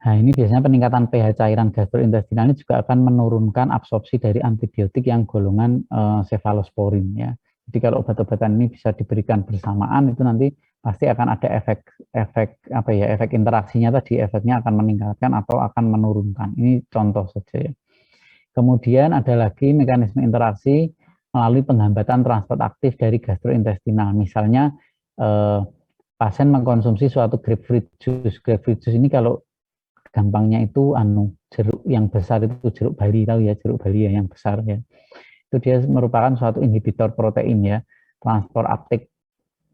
Nah, ini biasanya peningkatan pH cairan gastrointestinal ini juga akan menurunkan absorpsi dari antibiotik yang golongan cefalosporin ya. Jadi kalau obat-obatan ini bisa diberikan bersamaan, itu nanti pasti akan ada efek interaksinya tadi, efeknya akan meningkatkan atau akan menurunkan. Ini contoh saja ya. Kemudian ada lagi mekanisme interaksi melalui penghambatan transport aktif dari gastrointestinal. Misalnya pasien mengkonsumsi suatu grapefruit juice. Grapefruit juice ini kalau gampangnya itu jeruk yang besar, itu jeruk bali, tahu ya, jeruk bali ya yang besar ya. Itu dia merupakan suatu inhibitor protein ya, transport uptake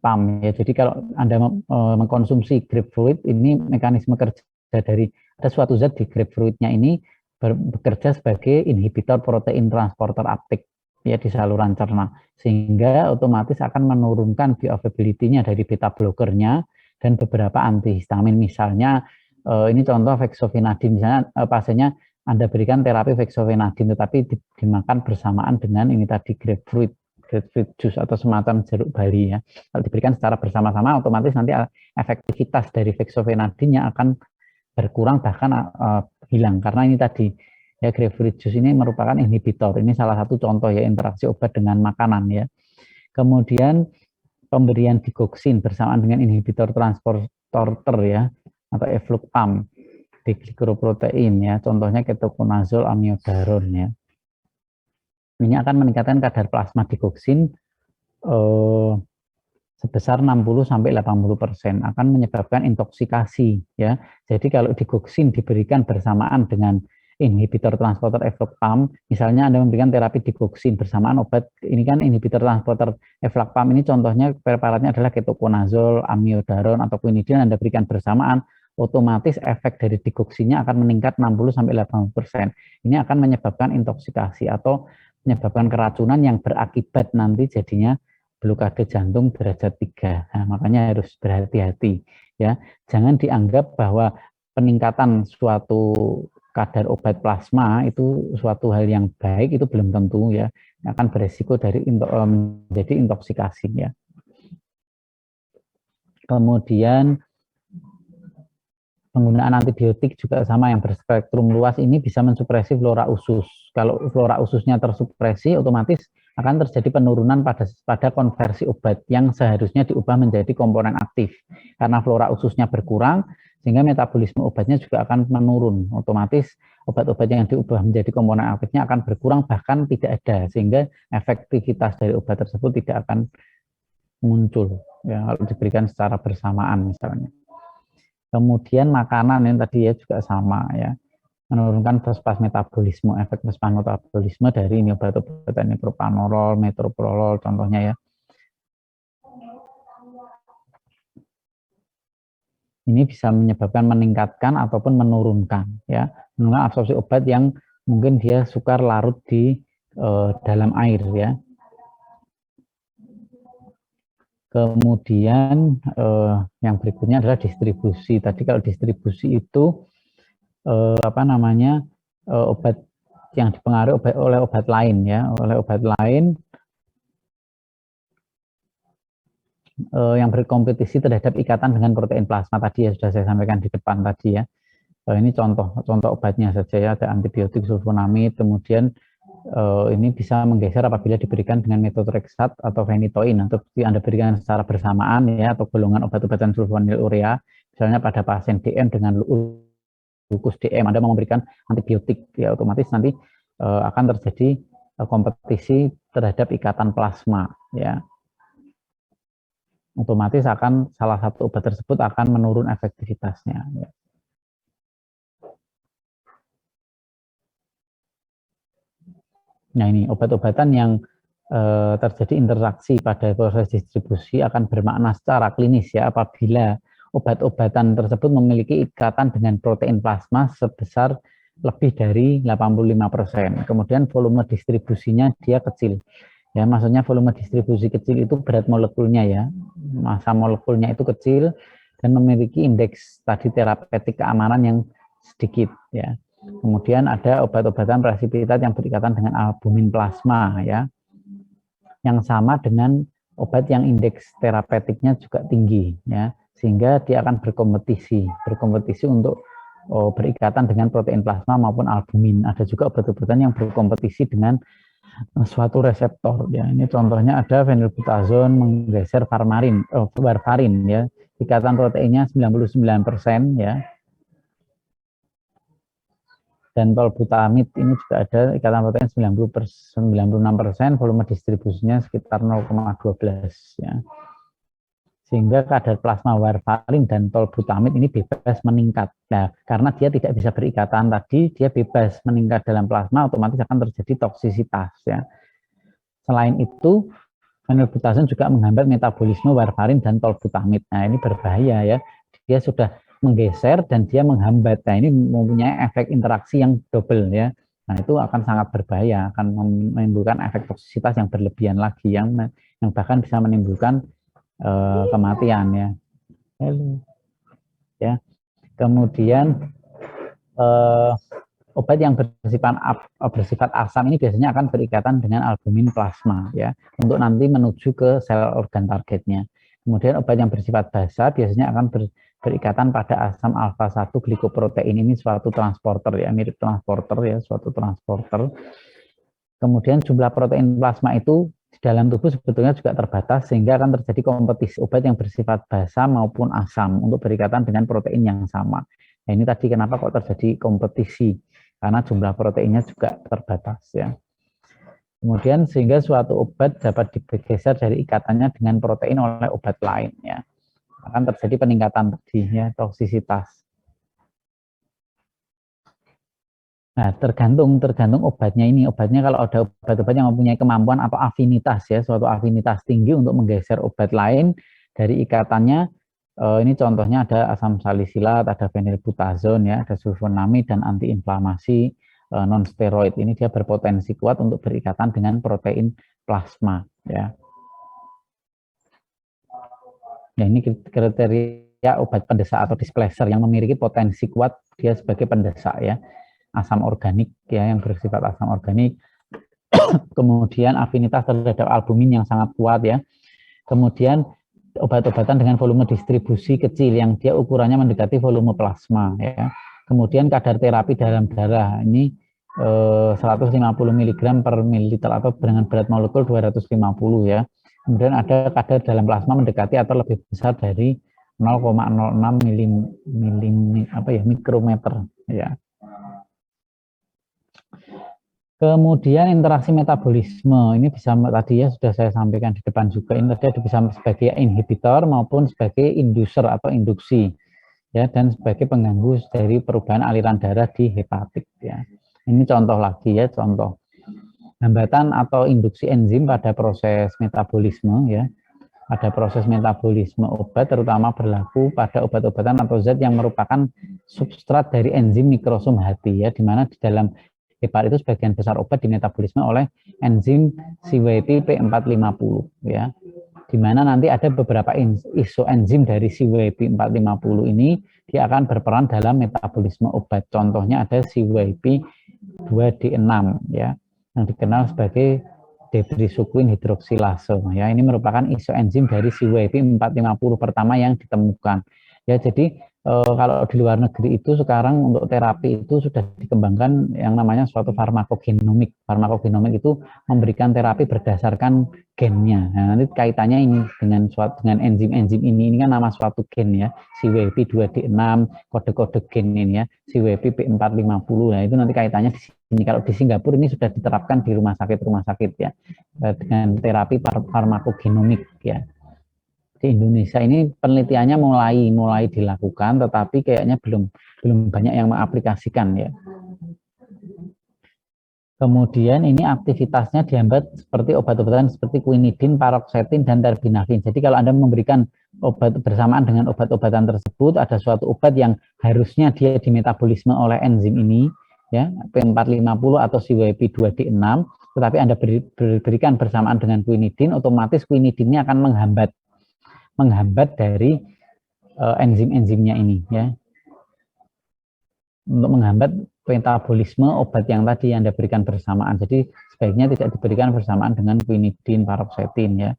PAM ya. Jadi kalau Anda mengkonsumsi grapefruit, ini mekanisme kerja dari ada suatu zat di grapefruitnya ini bekerja sebagai inhibitor protein transporter uptake ya di saluran cerna, sehingga otomatis akan menurunkan bioavailability-nya dari beta blokernya dan beberapa antihistamin. Misalnya ini contoh fexofenadine, misalnya pasiennya Anda berikan terapi fexofenadine tetapi dimakan bersamaan dengan ini tadi grapefruit juice atau semacam jeruk bali ya. Kalau diberikan secara bersama-sama, otomatis nanti efektivitas dari fexofenadine akan berkurang, bahkan hilang, karena ini tadi ya, grapefruit juice ini merupakan inhibitor. Ini salah satu contoh ya interaksi obat dengan makanan ya. Kemudian pemberian digoxin bersamaan dengan inhibitor transporter ya, atau eflux-PAM di glikroprotein ya, contohnya ketoconazole amiodarone ya. Ini akan meningkatkan kadar plasma digoxin sebesar 60-80%, akan menyebabkan intoksikasi ya. Jadi kalau digoxin diberikan bersamaan dengan inhibitor transporter eflux-PAM, misalnya Anda memberikan terapi digoxin bersamaan obat, ini kan inhibitor transporter eflux-PAM ini contohnya preparatnya adalah ketoconazole, amiodarone atau quinidine, Anda berikan bersamaan, otomatis efek dari digoxinnya akan meningkat 60-80%. Ini akan menyebabkan intoksikasi atau menyebabkan keracunan yang berakibat nanti jadinya blokade jantung derajat 3. Nah, makanya harus berhati-hati ya. Jangan dianggap bahwa peningkatan suatu kadar obat plasma itu suatu hal yang baik, itu belum tentu ya, akan beresiko dari menjadi intoksikasi ya. Kemudian penggunaan antibiotik juga sama, yang berspektrum luas ini bisa mensupresi flora usus. Kalau flora ususnya tersupresi, otomatis akan terjadi penurunan pada konversi obat yang seharusnya diubah menjadi komponen aktif. Karena flora ususnya berkurang, sehingga metabolisme obatnya juga akan menurun. Otomatis obat-obat yang diubah menjadi komponen aktifnya akan berkurang, bahkan tidak ada, sehingga efektivitas dari obat tersebut tidak akan muncul ya, kalau diberikan secara bersamaan misalnya. Kemudian makanan yang tadi ya juga sama ya, menurunkan fosfat metabolisme, efek fosfat metabolisme dari ini obat-obatan ini propanolol, metoprolol contohnya ya. Ini bisa menyebabkan meningkatkan ataupun menurunkan ya, menurunkan absorpsi obat yang mungkin dia sukar larut di dalam air ya. Kemudian yang berikutnya adalah distribusi. Tadi kalau distribusi itu obat yang dipengaruhi oleh obat lain ya, oleh obat lain yang berkompetisi terhadap ikatan dengan protein plasma tadi ya, sudah saya sampaikan di depan tadi ya. Ini contoh obatnya saja ya, ada antibiotik sulfonamid, kemudian ini bisa menggeser apabila diberikan dengan metotrexat atau phenytoin atau Anda berikan secara bersamaan ya, atau golongan obat-obatan sulfonylurea, misalnya pada pasien DM dengan lupus DM Anda mau memberikan antibiotik ya, otomatis nanti akan terjadi kompetisi terhadap ikatan plasma ya. Otomatis akan salah satu obat tersebut akan menurun efektivitasnya ya. Nah, ini obat-obatan yang terjadi interaksi pada proses distribusi akan bermakna secara klinis ya apabila obat-obatan tersebut memiliki ikatan dengan protein plasma sebesar lebih dari 85%. Kemudian volume distribusinya dia kecil. Ya, maksudnya volume distribusi kecil itu berat molekulnya ya. Massa molekulnya itu kecil dan memiliki indeks tadi terapeutik keamanan yang sedikit ya. Kemudian ada obat-obatan presipitat yang berikatan dengan albumin plasma ya, yang sama dengan obat yang indeks terapeutiknya juga tinggi ya, sehingga dia akan berkompetisi untuk berikatan dengan protein plasma maupun albumin. Ada juga obat-obatan yang berkompetisi dengan suatu reseptor ya. Ini contohnya ada phenylbutazone menggeser warfarin ya, ikatan proteinnya 99% ya. Dan tolbutamid ini juga ada ikatan protein 96%, volume distribusinya sekitar 0,12 ya. Sehingga kadar plasma warfarin dan tolbutamid ini bebas meningkat. Nah, karena dia tidak bisa berikatan tadi, dia bebas meningkat dalam plasma, otomatis akan terjadi toksisitas ya. Selain itu, phenylbutazone juga menghambat metabolisme warfarin dan tolbutamid. Nah, ini berbahaya ya. Dia sudah menggeser dan dia menghambat. Nah, ini mempunyai efek interaksi yang double ya. Nah, itu akan sangat berbahaya, akan menimbulkan efek toksisitas yang berlebihan lagi yang bahkan bisa menimbulkan kematian ya. Ya. Kemudian obat yang bersifat asam ini biasanya akan berikatan dengan albumin plasma ya, untuk nanti menuju ke sel organ targetnya. Kemudian obat yang bersifat basa biasanya akan berikatan pada asam alfa-1 glikoprotein. Ini suatu transporter ya, mirip transporter ya, suatu transporter. Kemudian jumlah protein plasma itu di dalam tubuh sebetulnya juga terbatas, sehingga akan terjadi kompetisi obat yang bersifat basa maupun asam untuk berikatan dengan protein yang sama. Nah, ini tadi kenapa kok terjadi kompetisi, karena jumlah proteinnya juga terbatas ya. Kemudian sehingga suatu obat dapat digeser dari ikatannya dengan protein oleh obat lain ya. Akan terjadi peningkatan tadi ya, toksisitas. Nah, tergantung obatnya ini. Obatnya kalau ada obat-obat yang mempunyai kemampuan atau afinitas ya, suatu afinitas tinggi untuk menggeser obat lain dari ikatannya. Ini contohnya ada asam salisilat, ada phenylbutazone ya, ada sulfonamid dan antiinflamasi non steroid. Ini dia berpotensi kuat untuk berikatan dengan protein plasma ya. Nah, ini kriteria obat pendesak atau displacer yang memiliki potensi kuat dia sebagai pendesak ya. Asam organik ya, yang bersifat asam organik. Kemudian afinitas terhadap albumin yang sangat kuat ya. Kemudian obat-obatan dengan volume distribusi kecil yang dia ukurannya mendekati volume plasma ya. Kemudian kadar terapi dalam darah ini 150 mg per mililiter atau dengan berat molekul 250 ya. Kemudian ada kadar dalam plasma mendekati atau lebih besar dari 0,06 mikrometer ya. Kemudian interaksi metabolisme ini bisa tadi ya sudah saya sampaikan di depan juga, ini tadi bisa sebagai inhibitor maupun sebagai inducer atau induksi ya, dan sebagai pengganggu dari perubahan aliran darah di hepatik ya. Ini contoh lagi ya, contoh hambatan atau induksi enzim pada proses metabolisme ya. Pada proses metabolisme obat terutama berlaku pada obat-obatan atau zat yang merupakan substrat dari enzim mikrosom hati ya, di mana di dalam hepat itu sebagian besar obat dimetabolisme oleh enzim CYP P450 ya. Di mana nanti ada beberapa isoenzim dari CYP 450 ini dia akan berperan dalam metabolisme obat. Contohnya ada CYP 2D6 ya, yang dikenal sebagai debrisuquin hidroksilase ya. Ini merupakan isoenzim dari CYP 450 pertama yang ditemukan. Ya, jadi kalau di luar negeri itu sekarang untuk terapi itu sudah dikembangkan yang namanya suatu farmakogenomik. Farmakogenomik itu memberikan terapi berdasarkan gennya. Nah, nanti kaitannya ini dengan enzim-enzim ini kan nama suatu gen ya, CYP2D6, kode-kode gen ini ya, CYP P450. Nah, itu nanti kaitannya di sini. Kalau di Singapura ini sudah diterapkan di rumah sakit ya, dengan terapi farmakogenomik ya. Di Indonesia ini penelitiannya mulai dilakukan, tetapi kayaknya belum banyak yang mengaplikasikan ya. Kemudian ini aktivitasnya dihambat seperti obat-obatan seperti quinidin, paroxetin, dan terbinafin. Jadi kalau Anda memberikan obat bersamaan dengan obat-obatan tersebut, ada suatu obat yang harusnya dia dimetabolisme oleh enzim ini, ya P450 atau CYP2D6, tetapi Anda berikan bersamaan dengan quinidin, otomatis quinidinnya akan menghambat dari enzim-enzimnya ini ya, untuk menghambat metabolisme obat yang tadi Anda berikan bersamaan. Jadi sebaiknya tidak diberikan bersamaan dengan quinidin, paroxetin ya.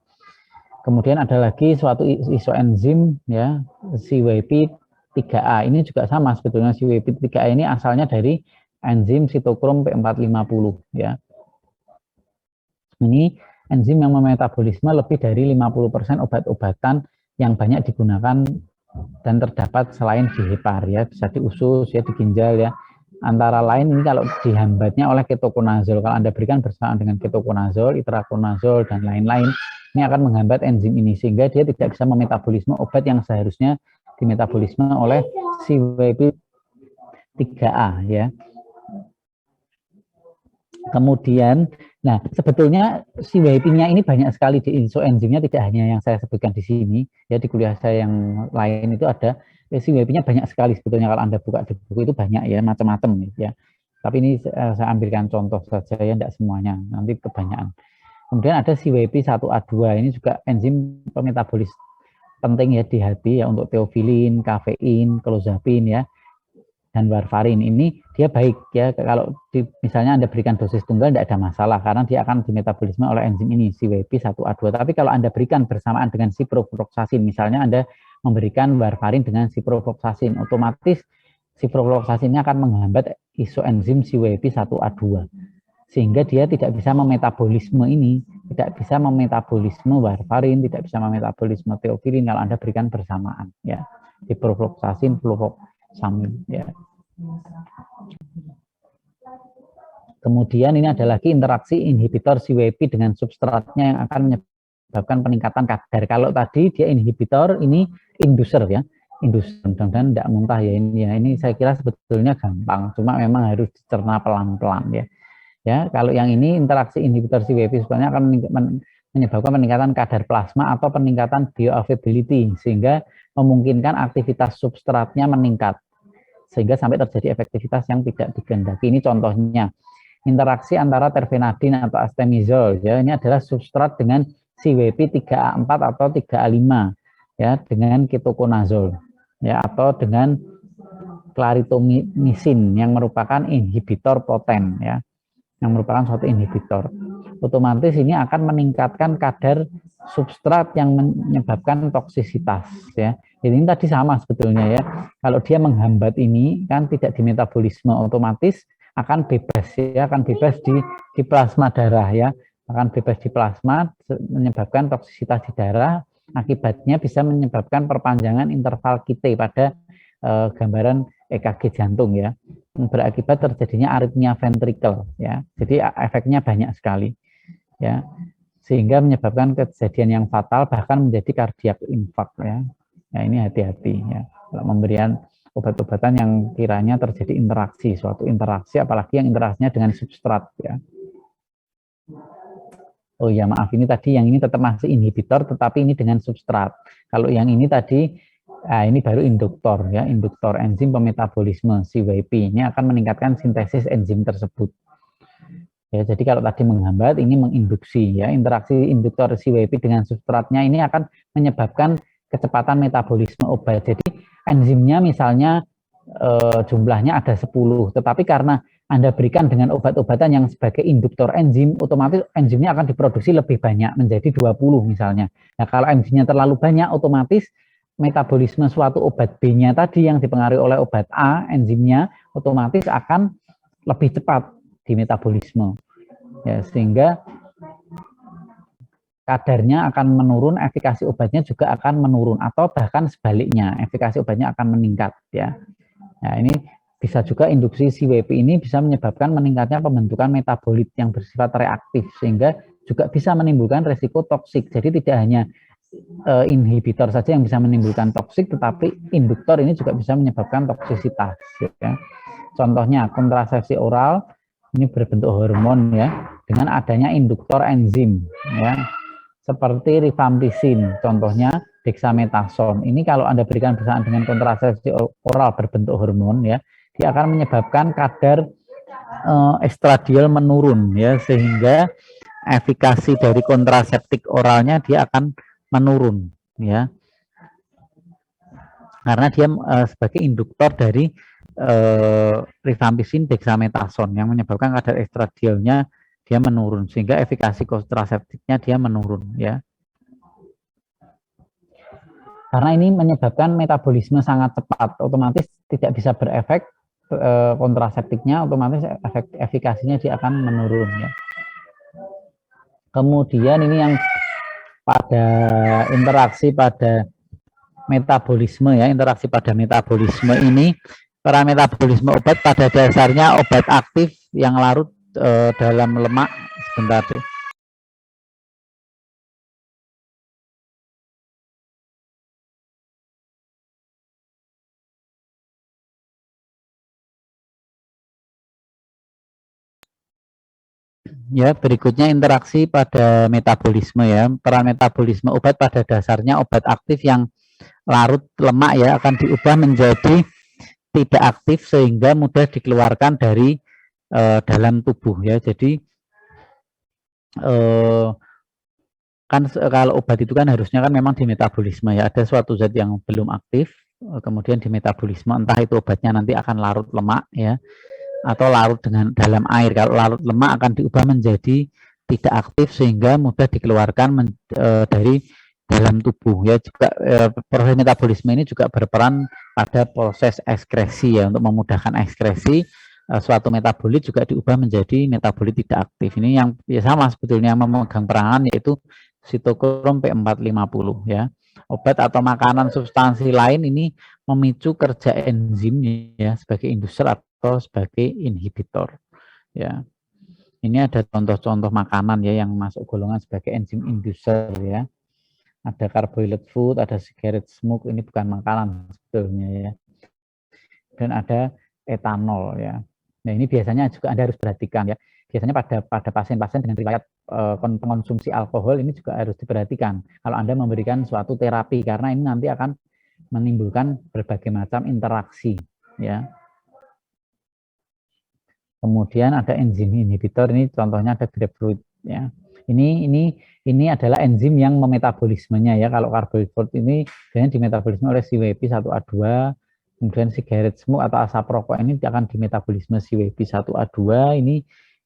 Kemudian ada lagi suatu isoenzim ya, CYP3A. Ini juga sama sebetulnya. CYP3A ini asalnya dari enzim sitokrom P450 ya. Ini enzim yang memetabolisme lebih dari 50% obat-obatan yang banyak digunakan dan terdapat selain di hepar ya, bisa di usus ya, di ginjal ya. Antara lain ini kalau dihambatnya oleh ketokonazol, kalau Anda berikan bersamaan dengan ketokonazol, itrakonazol dan lain-lain, ini akan menghambat enzim ini sehingga dia tidak bisa memetabolisme obat yang seharusnya dimetabolisme oleh CYP3A ya. Kemudian, nah sebetulnya CYP-nya ini banyak sekali di isoenzimnya, tidak hanya yang saya sebutkan di sini, ya di kuliah saya yang lain itu ada CYP-nya banyak sekali sebetulnya. Kalau Anda buka di buku itu banyak ya, macam-macam ya. Tapi ini saya ambilkan contoh saja ya, tidak semuanya, nanti kebanyakan. Kemudian ada CYP1A2, ini juga enzim pemetabolis penting ya di hati ya, untuk teofilin, kafein, clozapin ya, dan warfarin. Ini dia baik ya, kalau misalnya Anda berikan dosis tunggal tidak ada masalah karena dia akan dimetabolisme oleh enzim ini CYP1A2. Tapi kalau Anda berikan bersamaan dengan ciprofloxacin, misalnya Anda memberikan warfarin dengan ciprofloxacin, otomatis ciprofloxacinnya akan menghambat isoenzim CYP1A2 sehingga dia tidak bisa memetabolisme ini, tidak bisa memetabolisme warfarin, tidak bisa memetabolisme teofilin kalau Anda berikan bersamaan ya, ciprofloxacin, fluvoxamine ya. Kemudian ini ada lagi interaksi inhibitor CYP dengan substratnya yang akan menyebabkan peningkatan kadar. Kalau tadi dia inhibitor, ini inducer ya, inducer. Mudah-mudahan tidak muntah ya ini ya. Ini saya kira sebetulnya gampang, cuma memang harus dicerna pelan-pelan ya. Ya, kalau yang ini interaksi inhibitor CYP sebenarnya akan menyebabkan peningkatan kadar plasma atau peningkatan bioavailability sehingga memungkinkan aktivitas substratnya meningkat sehingga sampai terjadi efektivitas yang tidak dikehendaki. Ini contohnya interaksi antara terfenadin atau astemizol ya, ini adalah substrat dengan CYP3A4 atau 3A5 ya, dengan ketokonazol ya, atau dengan claritomycin yang merupakan inhibitor poten ya, yang merupakan suatu inhibitor. Otomatis ini akan meningkatkan kadar substrat yang menyebabkan toksisitas ya. Jadi ini tadi sama sebetulnya ya. Kalau dia menghambat ini kan tidak dimetabolisme, otomatis akan bebas ya, akan bebas di plasma darah ya. Akan bebas di plasma menyebabkan toksisitas di darah, akibatnya bisa menyebabkan perpanjangan interval QT pada gambaran EKG jantung ya. Berakibat terjadinya aritmia ventrikel ya. Jadi efeknya banyak sekali ya. Sehingga menyebabkan kejadian yang fatal bahkan menjadi kardiak infark ya. Nah, ini hati-hati ya. Kalau memberikan obat-obatan yang kiranya terjadi interaksi, suatu interaksi apalagi yang interaksinya dengan substrat ya. Oh ya, maaf, ini tadi yang ini tetap masih inhibitor tetapi ini dengan substrat. Kalau yang ini tadi ini baru induktor ya, induktor enzim pemetabolisme CYP. Ini akan meningkatkan sintesis enzim tersebut. Ya, jadi kalau tadi menghambat, ini menginduksi ya. Interaksi induktor CYP dengan substratnya ini akan menyebabkan kecepatan metabolisme obat. Jadi enzimnya misalnya jumlahnya ada 10, tetapi karena Anda berikan dengan obat-obatan yang sebagai induktor enzim, otomatis enzimnya akan diproduksi lebih banyak menjadi 20 misalnya. Nah, kalau enzimnya terlalu banyak, otomatis metabolisme suatu obat B-nya tadi yang dipengaruhi oleh obat A, enzimnya otomatis akan lebih cepat di metabolisme. Ya, sehingga kadarnya akan menurun, efikasi obatnya juga akan menurun, atau bahkan sebaliknya, efikasi obatnya akan meningkat. Ya, nah ini bisa juga induksi CWP ini bisa menyebabkan meningkatnya pembentukan metabolit yang bersifat reaktif, sehingga juga bisa menimbulkan resiko toksik. Jadi tidak hanya inhibitor saja yang bisa menimbulkan toksik, tetapi induktor ini juga bisa menyebabkan toksisitas. Ya. Contohnya kontrasepsi oral ini berbentuk hormon ya, dengan adanya induktor enzim ya, seperti rifampicin, contohnya dexamethasone. Ini kalau Anda berikan bersamaan dengan kontrasepsi oral berbentuk hormon ya, dia akan menyebabkan kadar estradiol menurun ya, sehingga efikasi dari kontraseptik oralnya dia akan menurun ya. Karena dia sebagai induktor dari rifampicin dexamethasone yang menyebabkan kadar estradiolnya dia menurun, sehingga efikasi kontraseptiknya dia menurun ya. Karena ini menyebabkan metabolisme sangat cepat, otomatis tidak bisa berefek kontraseptiknya, otomatis efikasinya dia akan menurun ya. Kemudian ini yang pada interaksi pada metabolisme ya, interaksi pada metabolisme ini, para metabolisme obat pada dasarnya obat aktif yang larut dalam lemak. Sebentar deh. Ya, berikutnya interaksi pada metabolisme ya. Peran metabolisme obat pada dasarnya obat aktif yang larut lemak ya akan diubah menjadi tidak aktif sehingga mudah dikeluarkan dari dalam tubuh ya. Jadi kan kalau obat itu kan harusnya kan memang di metabolisme ya, ada suatu zat yang belum aktif, kemudian di metabolisme entah itu obatnya nanti akan larut lemak ya, atau larut dengan dalam air. Kalau larut lemak akan diubah menjadi tidak aktif sehingga mudah dikeluarkan dari dalam tubuh ya. Juga proses metabolisme ini juga berperan pada proses ekskresi ya, untuk memudahkan ekskresi suatu metabolit juga diubah menjadi metabolit tidak aktif. Ini yang ya sama sebetulnya yang memegang peranan, yaitu sitokrom P450 ya. Obat atau makanan substansi lain ini memicu kerja enzim ya sebagai induser atau sebagai inhibitor ya. Ini ada contoh-contoh makanan ya yang masuk golongan sebagai enzim inducer ya. Ada carbohydrate food, ada cigarette smoke, ini bukan makanan sebetulnya ya. Dan ada etanol ya. Nah, ini biasanya juga Anda harus perhatikan ya. Biasanya pada pasien-pasien dengan riwayat pengonsumsi alkohol ini juga harus diperhatikan kalau Anda memberikan suatu terapi, karena ini nanti akan menimbulkan berbagai macam interaksi ya. Kemudian ada enzim inhibitor, ini contohnya ada grapefruit ya. Ini adalah enzim yang memetabolismenya ya. Kalau carbohydrate ini biasanya dimetabolisme oleh CYP1A2, kemudian cigarette smoke atau asap rokok ini akan dimetabolisme CYP1A2. Ini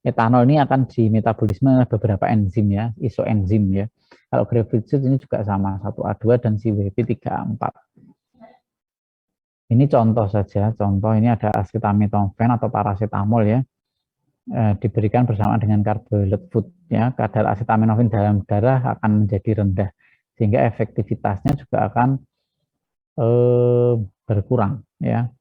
etanol ini akan dimetabolisme beberapa enzim ya, isoenzim ya. Kalau grapefruit ini juga sama, 1A2 dan CYP3A4. Ini contoh saja, contoh ini ada acetaminophen atau paracetamol ya, diberikan bersamaan dengan carbohydrate food ya. Kadar acetaminophen dalam darah akan menjadi rendah, sehingga efektivitasnya juga akan berkurang ya.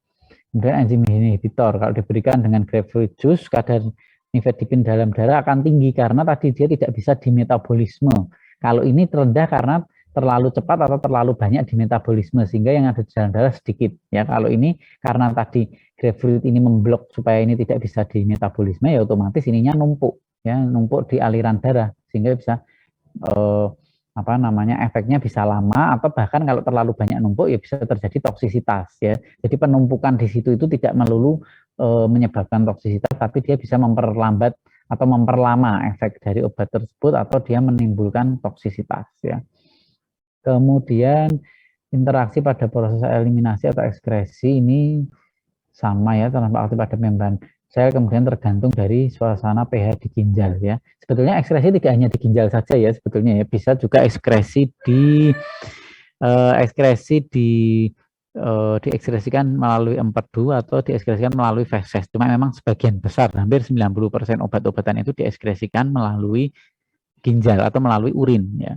Kemudian enzim inhibitor kalau diberikan dengan grapefruit juice, kadar nifedipin dalam darah akan tinggi karena tadi dia tidak bisa dimetabolisme. Kalau ini rendah karena terlalu cepat atau terlalu banyak di metabolisme sehingga yang ada di dalam darah sedikit ya. Kalau ini karena tadi grapefruit ini memblok supaya ini tidak bisa di metabolisme, ya otomatis ininya numpuk ya, numpuk di aliran darah sehingga bisa efeknya bisa lama, atau bahkan kalau terlalu banyak numpuk ya bisa terjadi toksisitas ya. Jadi penumpukan di situ itu tidak melulu menyebabkan toksisitas, tapi dia bisa memperlambat atau memperlama efek dari obat tersebut, atau dia menimbulkan toksisitas ya. Kemudian interaksi pada proses eliminasi atau ekskresi ini sama ya, transfer aktif pada membran sel, kemudian tergantung dari suasana pH di ginjal ya. Sebetulnya ekskresi tidak hanya di ginjal saja ya sebetulnya ya, bisa juga ekskresi di ekskresi diekskresikan melalui empedu atau diekskresikan melalui feses. Cuma memang sebagian besar, hampir 90% obat-obatan itu diekskresikan melalui ginjal atau melalui urin. Ya.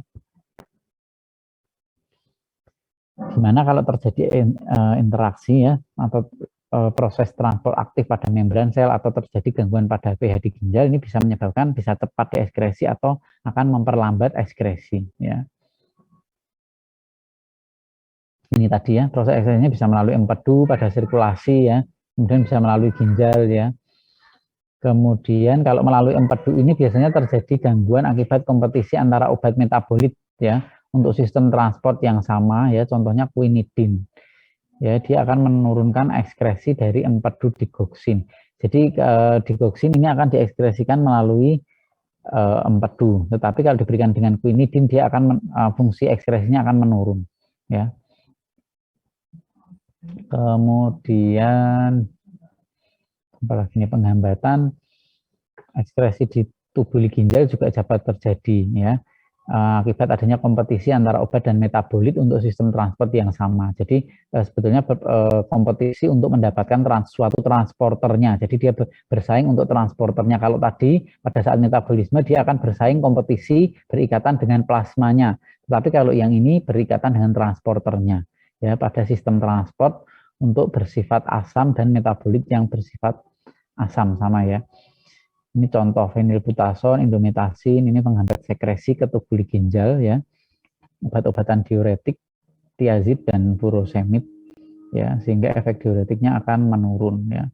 Gimana kalau terjadi interaksi ya atau proses transport aktif pada membran sel atau terjadi gangguan pada pH di ginjal, ini bisa menyebabkan bisa cepat diekskresi atau akan memperlambat ekskresi. Ya. Ini tadi ya, proses ekskresinya bisa melalui empedu pada sirkulasi ya, kemudian bisa melalui ginjal ya. Kemudian kalau melalui empedu ini biasanya terjadi gangguan akibat kompetisi antara obat metabolit ya untuk sistem transport yang sama ya, contohnya quinidin. Ya, dia akan menurunkan ekskresi dari empedu digoksin. Jadi digoksin ini akan diekskresikan melalui empedu, tetapi kalau diberikan dengan quinidin dia akan fungsi ekskresinya akan menurun ya. Kemudian apalagi ini penghambatan ekskresi di tubuh ginjal juga dapat terjadi ya akibat adanya kompetisi antara obat dan metabolit untuk sistem transport yang sama. Jadi sebetulnya kompetisi untuk mendapatkan suatu transporternya. Jadi dia bersaing untuk transporternya. Kalau tadi pada saat metabolisme dia akan bersaing kompetisi berikatan dengan plasmanya. Tetapi kalau yang ini berikatan dengan transporternya. Ya, pada sistem transport untuk bersifat asam dan metabolit yang bersifat asam sama ya. Ini contoh fenilbutason, indometasin, ini penghambat sekresi ke tubuh ginjal ya. Obat-obatan diuretik, tiazid dan furosemid ya, sehingga efek diuretiknya akan menurun ya.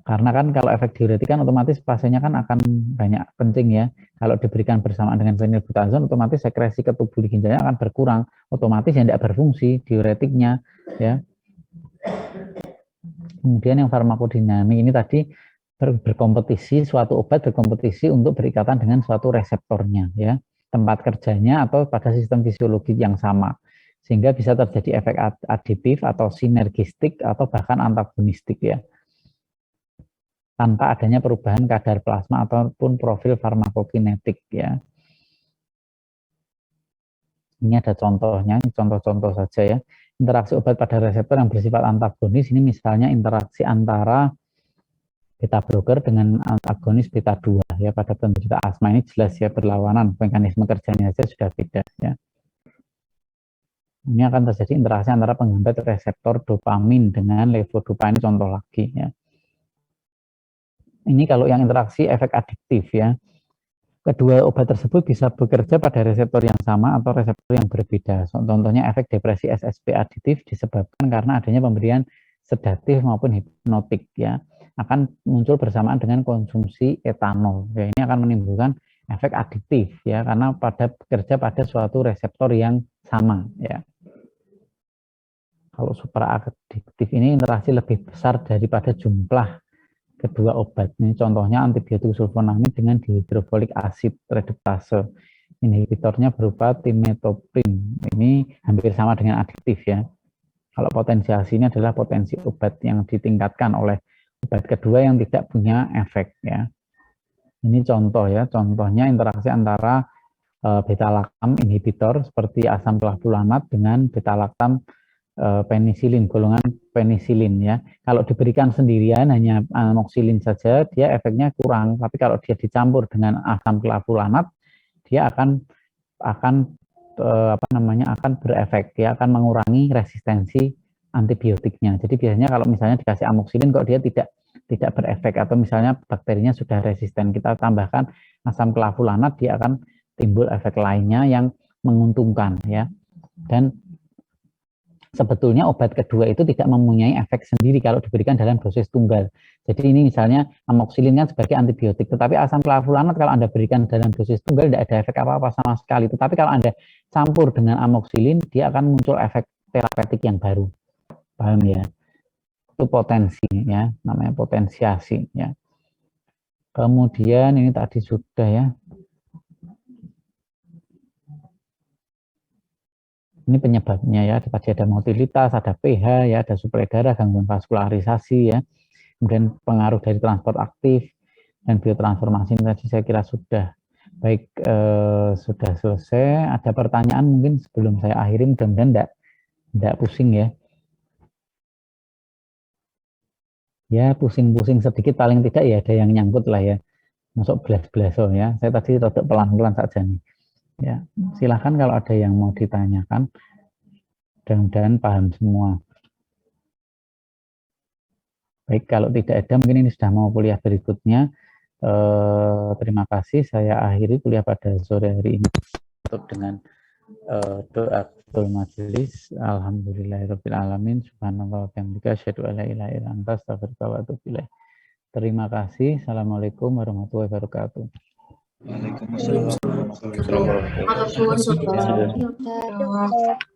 Karena kan kalau efek diuretik kan otomatis pasiennya kan akan banyak kencing ya. Kalau diberikan bersamaan dengan fenilbutason, otomatis sekresi ke tubuh ginjalnya akan berkurang. Otomatis yang tidak berfungsi diuretiknya ya. Kemudian yang farmakodinamik ini tadi berkompetisi, suatu obat berkompetisi untuk berikatan dengan suatu reseptornya ya, tempat kerjanya atau pada sistem fisiologi yang sama, sehingga bisa terjadi efek aditif atau sinergistik atau bahkan antagonistik ya, tanpa adanya perubahan kadar plasma ataupun profil farmakokinetik ya. Ini ada contohnya, ini contoh-contoh saja ya. Interaksi obat pada reseptor yang bersifat antagonis ini misalnya interaksi antara beta blocker dengan antagonis beta 2 ya, pada penderita asma ini jelas ya berlawanan, mekanisme kerjanya saja sudah beda ya. Ini akan terjadi interaksi antara penghambat reseptor dopamin dengan levodopa, ini contoh lagi ya. Ini kalau yang interaksi efek adiktif ya. Kedua obat tersebut bisa bekerja pada reseptor yang sama atau reseptor yang berbeda. Contohnya efek depresi SSP aditif disebabkan karena adanya pemberian sedatif maupun hipnotik ya. Akan muncul bersamaan dengan konsumsi etanol. Ya, ini akan menimbulkan efek adiktif ya, karena bekerja pada suatu reseptor yang sama ya. Kalau supraadiktif ini interaksi lebih besar daripada jumlah kedua obat. Ini contohnya antibiotik sulfonamid dengan dihidrofolik asid reduktase. Inhibitornya berupa timetoprim. Ini hampir sama dengan adiktif ya. Kalau potensiasi ini adalah potensi obat yang ditingkatkan oleh obat kedua yang tidak punya efek ya. Ini contoh ya, contohnya interaksi antara beta-lactam inhibitor seperti asam clavulanat dengan beta-lactam penisilin, golongan penisilin ya. Kalau diberikan sendirian hanya amoxilin saja, dia efeknya kurang. Tapi kalau dia dicampur dengan asam clavulanat, dia akan berefek, dia akan mengurangi resistensi antibiotiknya. Jadi biasanya kalau misalnya dikasih amoxilin kok dia tidak berefek atau misalnya bakterinya sudah resisten, kita tambahkan asam clavulanat, dia akan timbul efek lainnya yang menguntungkan ya. Dan sebetulnya obat kedua itu tidak mempunyai efek sendiri kalau diberikan dalam dosis tunggal. Jadi ini misalnya amoxilin kan sebagai antibiotik, tetapi asam clavulanat kalau Anda berikan dalam dosis tunggal tidak ada efek apa-apa sama sekali. Tetapi kalau Anda campur dengan amoxilin, dia akan muncul efek terapeutik yang baru. Paham ya? Itu potensi ya, namanya potensiasi ya. Kemudian ini tadi sudah ya. Ini penyebabnya ya, tadi ada motilitas, ada pH ya, ada suplai darah, gangguan vaskularisasi ya, kemudian pengaruh dari transport aktif dan biotransformasi ini tadi saya kira sudah. Baik, sudah selesai. Ada pertanyaan mungkin sebelum saya akhiri, mudah-mudahan enggak pusing ya. Ya, pusing-pusing sedikit paling tidak ya ada yang nyangkut lah ya. Masuk belas-belaso ya. Saya tadi rada pelan-pelan saja nih. Ya, silahkan kalau ada yang mau ditanyakan. Mudah-mudahan paham semua. Baik, kalau tidak ada mungkin ini sudah mau kuliah berikutnya. Terima kasih. Saya akhiri kuliah pada sore hari ini dengan doa majelis. Alhamdulillahirabbil alamin. Subhanallah wa bihamdika asyhadu an la ilaha illa anta astaghfiruka wa atubu ilaik. Terima kasih. Assalamualaikum warahmatullahi wabarakatuh. Waalaikumsalam warahmatullahi wabarakatuh.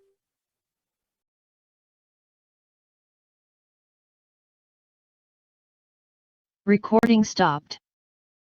Recording stopped.